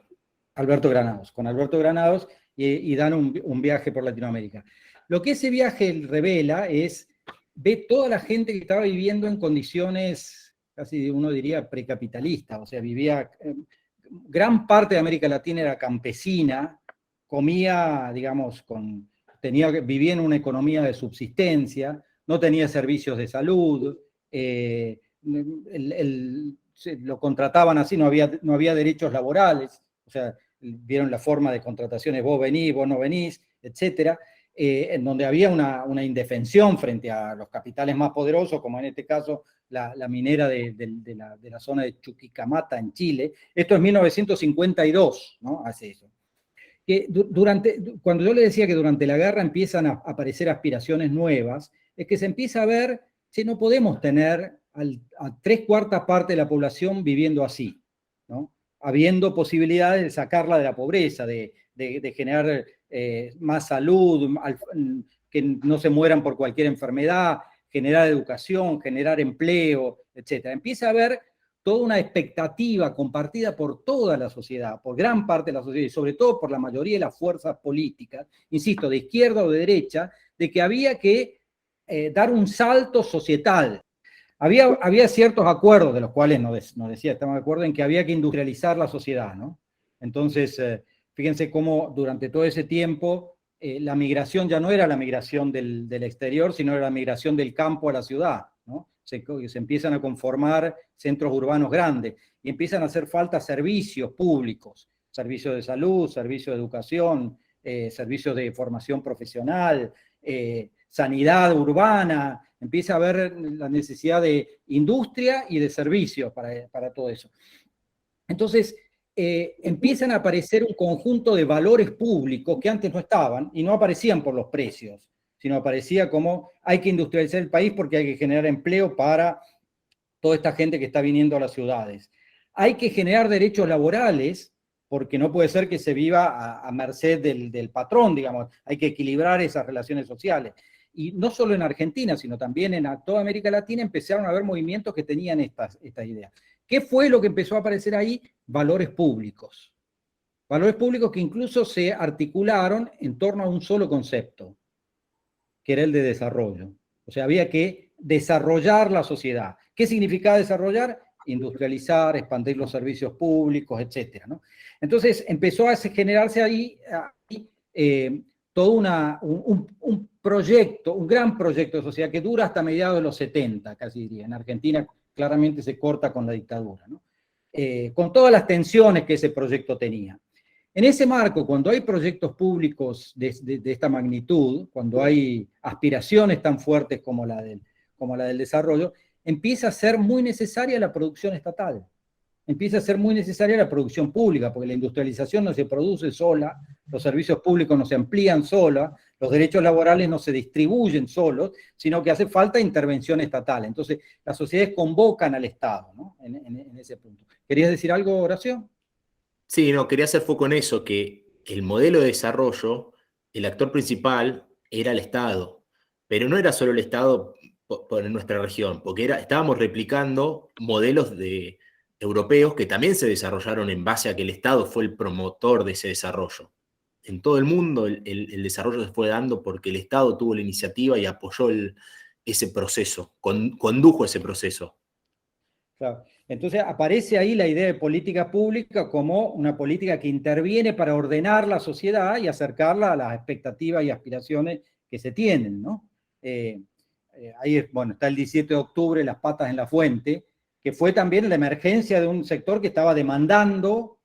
A: Con Alberto Granados, y dan un viaje por Latinoamérica. Lo que ese viaje revela es, ve toda la gente que estaba viviendo en condiciones, casi uno diría precapitalistas, o sea, vivía, gran parte de América Latina era campesina, comía, digamos, vivía en una economía de subsistencia, no tenía servicios de salud, lo contrataban así, no había derechos laborales, o sea, vieron la forma de contrataciones, vos venís, vos no venís, etcétera, en donde había una indefensión frente a los capitales más poderosos, como en este caso la minera de la zona de Chuquicamata en Chile. Esto es 1952, ¿no? Hace eso. Que cuando yo le decía que durante la guerra empiezan a aparecer aspiraciones nuevas, es que se empieza a ver si no podemos tener a 3/4 parte de la población viviendo así, ¿no? Habiendo posibilidades de sacarla de la pobreza, de generar más salud, que no se mueran por cualquier enfermedad, generar educación, generar empleo, etc. Empieza a haber toda una expectativa compartida por toda la sociedad, por gran parte de la sociedad, y sobre todo por la mayoría de las fuerzas políticas, insisto, de izquierda o de derecha, de que había que dar un salto societal. Había ciertos acuerdos, de los cuales nos decía, estamos de acuerdo en que había que industrializar la sociedad, ¿no? Entonces, fíjense cómo durante todo ese tiempo la migración ya no era la migración del exterior, sino era la migración del campo a la ciudad, ¿no? Se empiezan a conformar centros urbanos grandes y empiezan a hacer falta servicios públicos, servicios de salud, servicios de educación, servicios de formación profesional, sanidad urbana. Empieza a haber la necesidad de industria y de servicios para todo eso. Entonces, empiezan a aparecer un conjunto de valores públicos que antes no estaban y no aparecían por los precios, sino aparecía como hay que industrializar el país porque hay que generar empleo para toda esta gente que está viniendo a las ciudades. Hay que generar derechos laborales porque no puede ser que se viva a merced del patrón, digamos. Hay que equilibrar esas relaciones sociales. Y no solo en Argentina, sino también en toda América Latina empezaron a haber movimientos que tenían esta idea. ¿Qué fue lo que empezó a aparecer ahí? Valores públicos. Valores públicos que incluso se articularon en torno a un solo concepto, que era el de desarrollo. O sea, había que desarrollar la sociedad. ¿Qué significaba desarrollar? Industrializar, expandir los servicios públicos, etc., ¿no? Entonces empezó a generarse ahí todo un proyecto, un gran proyecto de sociedad que dura hasta mediados de los 70, casi diría. En Argentina claramente se corta con la dictadura, ¿no? Con todas las tensiones que ese proyecto tenía. En ese marco, cuando hay proyectos públicos de esta magnitud, cuando hay aspiraciones tan fuertes como la del desarrollo, empieza a ser muy necesaria la producción estatal. Empieza a ser muy necesaria la producción pública, porque la industrialización no se produce sola, los servicios públicos no se amplían sola, los derechos laborales no se distribuyen solos, sino que hace falta intervención estatal. Entonces, las sociedades convocan al Estado, ¿no? En ese punto. ¿Querías decir algo, Horacio? Sí, no, quería hacer foco en eso, que el modelo de desarrollo, el actor principal era el Estado, pero no era solo el Estado por nuestra región, porque estábamos replicando modelos europeos que también se desarrollaron en base a que el Estado fue el promotor de ese desarrollo. En todo el mundo el desarrollo se fue dando porque el Estado tuvo la iniciativa y apoyó ese proceso, condujo ese proceso. Claro. Entonces aparece ahí la idea de política pública como una política que interviene para ordenar la sociedad y acercarla a las expectativas y aspiraciones que se tienen, ¿no? Ahí está el 17 de octubre, las patas en la fuente, que fue también la emergencia de un sector que estaba demandando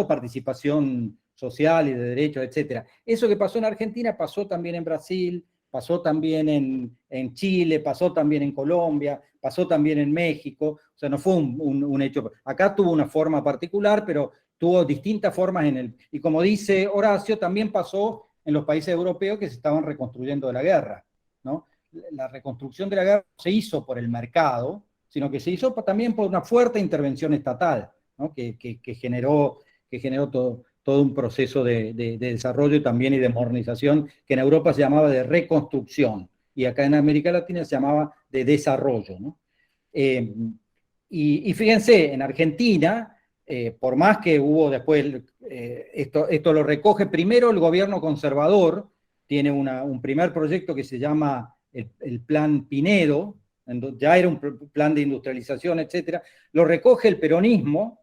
A: participación social y de derechos, etc. Eso que pasó en Argentina pasó también en Brasil, pasó también en Chile, pasó también en Colombia, pasó también en México. O sea, no fue un hecho. Acá tuvo una forma particular, pero tuvo distintas formas y como dice Horacio, también pasó en los países europeos que se estaban reconstruyendo de la guerra, ¿no? La reconstrucción de la guerra no se hizo por el mercado, sino que se hizo también por una fuerte intervención estatal, ¿no? que generó todo un proceso de desarrollo también y de modernización que en Europa se llamaba de reconstrucción y acá en América Latina se llamaba de desarrollo, ¿no? Y fíjense, en Argentina, por más que hubo después, esto lo recoge primero el gobierno conservador, tiene un primer proyecto que se llama el Plan Pinedo, ya era un plan de industrialización, etc. Lo recoge el peronismo,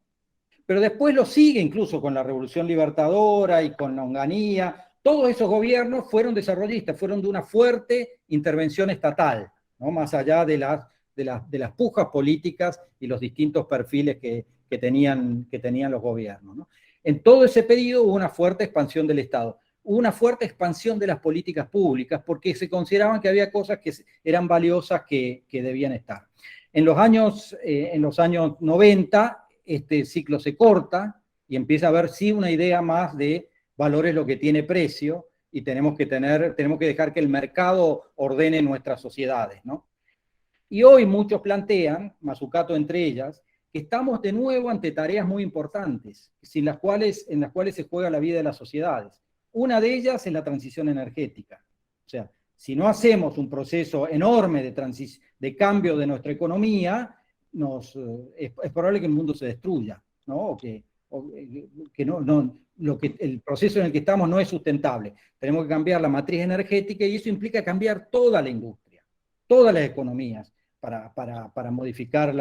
A: pero después lo sigue incluso con la Revolución Libertadora y con la Onganía. Todos esos gobiernos fueron desarrollistas, fueron de una fuerte intervención estatal, ¿no? Más allá de las pujas políticas y los distintos perfiles que tenían los gobiernos, ¿no? En todo ese periodo hubo una fuerte expansión del Estado. Hubo una fuerte expansión de las políticas públicas porque se consideraban que había cosas que eran valiosas que debían estar. En los años 90, este ciclo se corta y empieza a haber sí una idea más de valores lo que tiene precio y tenemos que dejar que el mercado ordene nuestras sociedades, ¿no? Y hoy muchos plantean, Mazzucato entre ellas, que estamos de nuevo ante tareas muy importantes, en las cuales se juega la vida de las sociedades. Una de ellas es la transición energética. O sea, si no hacemos un proceso enorme de cambio de nuestra economía, es probable que el mundo se destruya, ¿no? El proceso en el que estamos no es sustentable. Tenemos que cambiar la matriz energética y eso implica cambiar toda la industria, todas las economías para modificar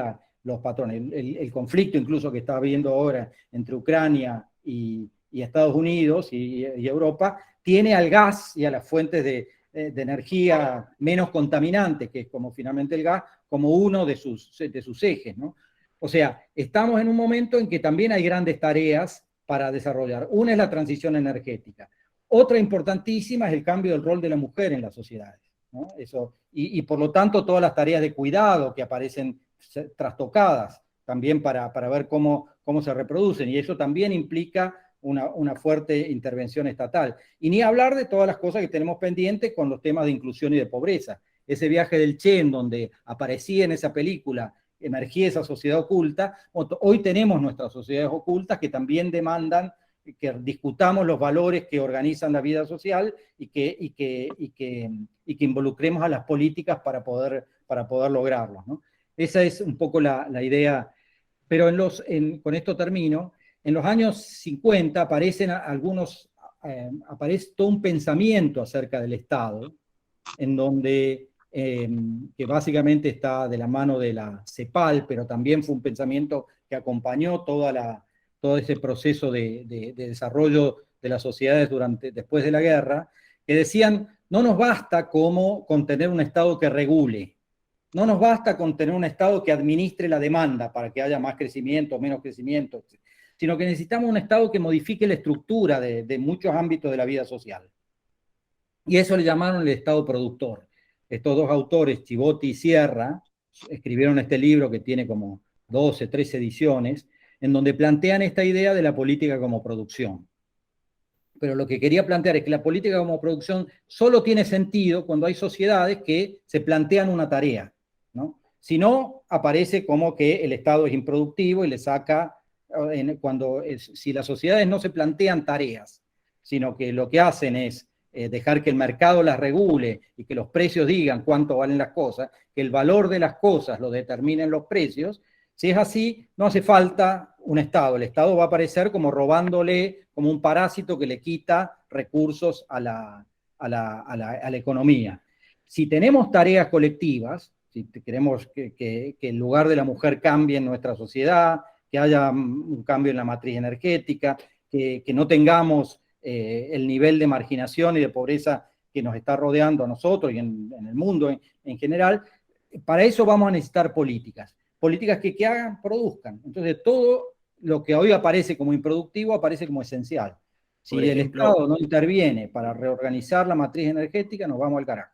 A: los patrones. El conflicto incluso que está habiendo ahora entre Ucrania y Estados Unidos y Europa tiene al gas y a las fuentes de energía menos contaminantes, que es como finalmente el gas, como uno de sus ejes, ¿no? O sea, estamos en un momento en que también hay grandes tareas para desarrollar. Una es la transición energética. Otra importantísima es el cambio del rol de la mujer en las sociedades, ¿no? Eso, y por lo tanto todas las tareas de cuidado que aparecen trastocadas también para ver cómo se reproducen, y eso también implica una fuerte intervención estatal. Y ni hablar de todas las cosas que tenemos pendientes con los temas de inclusión y de pobreza. Ese viaje del Che, en donde aparecía en esa película, emergía esa sociedad oculta. Hoy tenemos nuestras sociedades ocultas que también demandan que discutamos los valores que organizan la vida social y que involucremos a las políticas para poder lograrlos, ¿no? Esa es un poco la idea. Pero con esto termino. En los años 50 aparece todo un pensamiento acerca del Estado, en donde, que básicamente está de la mano de la CEPAL, pero también fue un pensamiento que acompañó todo ese proceso de desarrollo de las sociedades después de la guerra, que decían, no nos basta con tener un Estado que regule, no nos basta con tener un Estado que administre la demanda para que haya más crecimiento o menos crecimiento, sino que necesitamos un Estado que modifique la estructura de muchos ámbitos de la vida social. Y eso le llamaron el Estado productor. Estos dos autores, Chivotti y Sierra, escribieron este libro que tiene como 12, 13 ediciones, en donde plantean esta idea de la política como producción. Pero lo que quería plantear es que la política como producción solo tiene sentido cuando hay sociedades que se plantean una tarea, ¿no? Si no, aparece como que el Estado es improductivo y le saca... si las sociedades no se plantean tareas, sino que lo que hacen es dejar que el mercado las regule y que los precios digan cuánto valen las cosas, que el valor de las cosas lo determinen los precios, si es así, no hace falta un Estado. El Estado va a aparecer como robándole, como un parásito que le quita recursos a la economía. Si tenemos tareas colectivas, si queremos que el lugar de la mujer cambie en nuestra sociedad, que haya un cambio en la matriz energética, que no tengamos el nivel de marginación y de pobreza que nos está rodeando a nosotros y en el mundo en general, para eso vamos a necesitar políticas que hagan, produzcan. Entonces todo lo que hoy aparece como improductivo aparece como esencial. Si el Estado no interviene para reorganizar la matriz energética, nos vamos al carajo.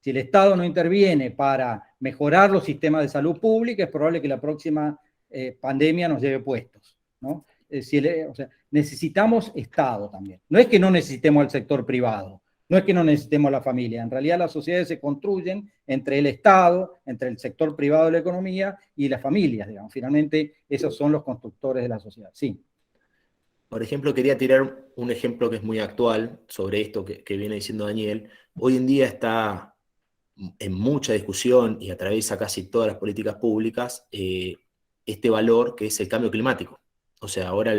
A: Si el Estado no interviene para mejorar los sistemas de salud pública, es probable que la próxima pandemia nos lleve puestos, ¿no? O sea, necesitamos Estado también. No es que no necesitemos al sector privado, no es que no necesitemos la familia. En realidad las sociedades se construyen entre el Estado, entre el sector privado de la economía y las familias, digamos. Finalmente, esos son los constructores de la sociedad. Sí.
J: Por ejemplo, quería tirar un ejemplo que es muy actual sobre esto que viene diciendo Daniel. Hoy en día está en mucha discusión y atraviesa casi todas las políticas públicas este valor que es el cambio climático. O sea, ahora,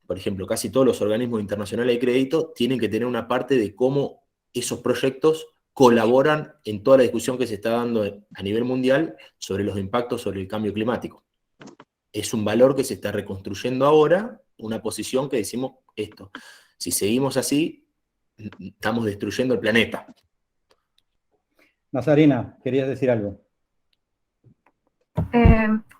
J: por ejemplo, casi todos los organismos internacionales de crédito tienen que tener una parte de cómo esos proyectos colaboran en toda la discusión que se está dando a nivel mundial sobre los impactos sobre el cambio climático. Es un valor que se está reconstruyendo ahora, una posición que decimos esto. Si seguimos así, estamos destruyendo el planeta.
A: Nazarena, querías decir algo.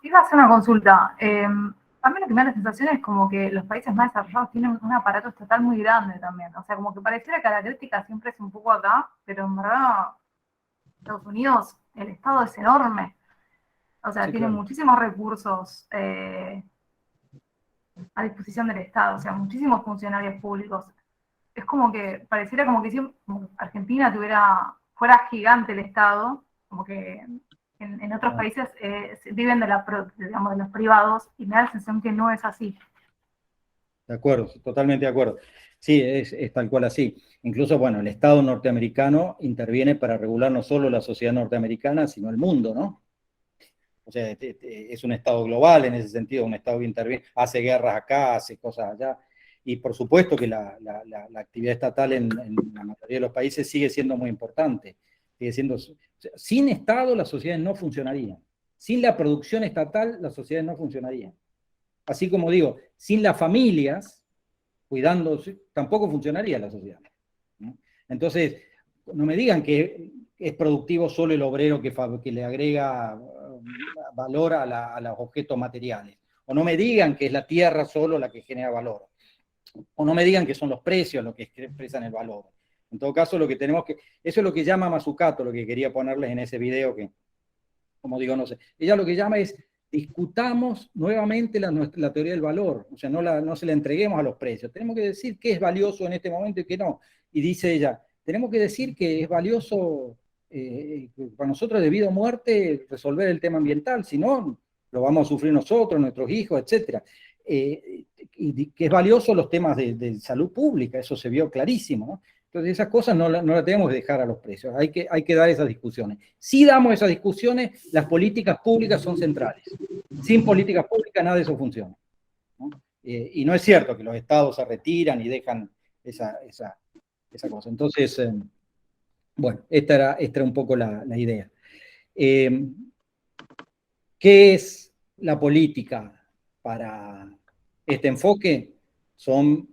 G: Iba a hacer una consulta. A mí lo que me da la sensación es como que los países más desarrollados tienen un aparato estatal muy grande también. O sea, como que pareciera que la crítica siempre es un poco acá, pero en verdad, Estados Unidos, el Estado es enorme. O sea,
A: Sí,
G: tiene
A: claro.
G: muchísimos recursos a disposición del Estado, o sea, muchísimos funcionarios públicos. Es como que pareciera como que si Argentina fuera gigante el Estado, como que en otros países viven de los privados, y me da la sensación que no es así.
A: De acuerdo, totalmente de acuerdo. Sí, es tal cual así. Incluso, bueno, el Estado norteamericano interviene para regular no solo la sociedad norteamericana, sino el mundo, ¿no? O sea, es un Estado global en ese sentido, un Estado que interviene, hace guerras acá, hace cosas allá. Y por supuesto que la actividad estatal en la mayoría de los países sigue siendo muy importante. Sigue siendo, sin Estado las sociedades no funcionarían. Sin la producción estatal las sociedades no funcionarían. Así como digo, sin las familias cuidándose, tampoco funcionaría la sociedad, ¿no? Entonces, no me digan que es productivo solo el obrero que le agrega valor a los objetos materiales. O no me digan que es la tierra solo la que genera valor. O no me digan que son los precios los que expresan el valor. En todo caso, lo que tenemos que... Eso es lo que llama Mazzucato, lo que quería ponerles en ese video que, como digo, no sé. Ella lo que llama es, discutamos nuevamente la teoría del valor. O sea, no se la entreguemos a los precios. Tenemos que decir qué es valioso en este momento y qué no. Y dice ella, tenemos que decir que es valioso para nosotros de vida o muerte resolver el tema ambiental, si no, lo vamos a sufrir nosotros, nuestros hijos, etc. Y que es valioso los temas de salud pública, eso se vio clarísimo, ¿no? Entonces esas cosas no las tenemos que dejar a los precios, hay que dar esas discusiones. Si damos esas discusiones, las políticas públicas son centrales. Sin políticas públicas nada de eso funciona, ¿no? Y no es cierto que los estados se retiran y dejan esa cosa. Entonces, bueno, esta era un poco la idea. ¿Qué es la política para este enfoque? Son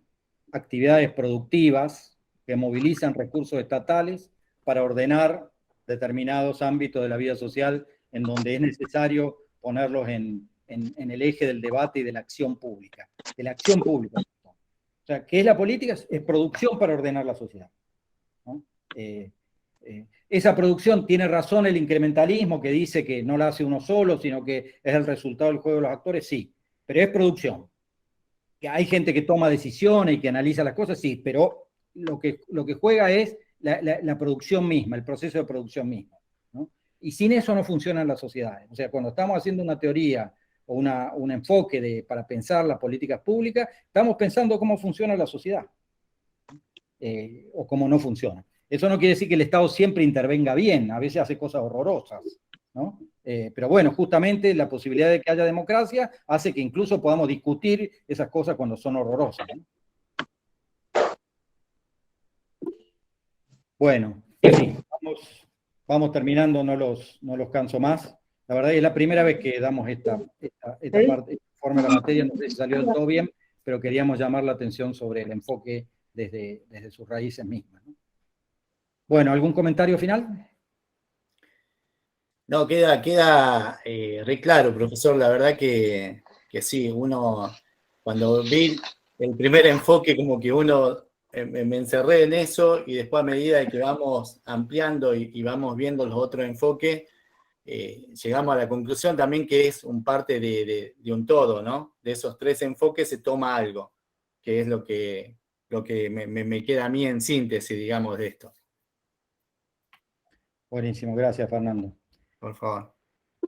A: actividades productivas que movilizan recursos estatales para ordenar determinados ámbitos de la vida social en donde es necesario ponerlos en el eje del debate y de la acción pública. De la acción pública. O sea, ¿qué es la política? Es producción para ordenar la sociedad, ¿no? Esa producción tiene razón el incrementalismo que dice que no la hace uno solo, sino que es el resultado del juego de los actores, sí, pero es producción. Que hay gente que toma decisiones y que analiza las cosas, sí, pero lo que juega es la producción misma, el proceso de producción mismo, ¿no? Y sin eso no funcionan las sociedades. O sea, cuando estamos haciendo una teoría o un enfoque para pensar las políticas públicas, estamos pensando cómo funciona la sociedad, o cómo no funciona. Eso no quiere decir que el Estado siempre intervenga bien, a veces hace cosas horrorosas, ¿no? Pero bueno, justamente la posibilidad de que haya democracia hace que incluso podamos discutir esas cosas cuando son horrorosas, ¿no? Bueno, en fin, vamos terminando, no los canso más. La verdad es que es la primera vez que damos esta parte, informe de la materia, no sé si salió del todo bien, pero queríamos llamar la atención sobre el enfoque desde sus raíces mismas, ¿no? Bueno, ¿algún comentario final?
N: No, queda re claro, profesor. La verdad que sí, uno, cuando vi el primer enfoque, como que uno me encerré en eso, y después a medida de que vamos ampliando y vamos viendo los otros enfoques, llegamos a la conclusión también que es un parte de un todo, ¿no? De esos tres enfoques se toma algo, que es lo que me queda a mí en síntesis, digamos, de esto. Buenísimo, gracias, Fernando. Por favor.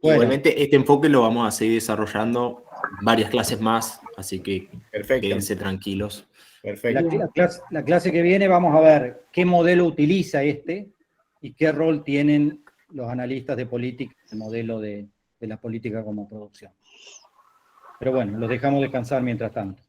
J: Bueno. Igualmente, este enfoque lo vamos a seguir desarrollando varias clases más, así que quédense tranquilos.
A: Perfecto. La clase que viene vamos a ver qué modelo utiliza y qué rol tienen los analistas de política, el modelo de la política como producción. Pero bueno, los dejamos descansar mientras tanto.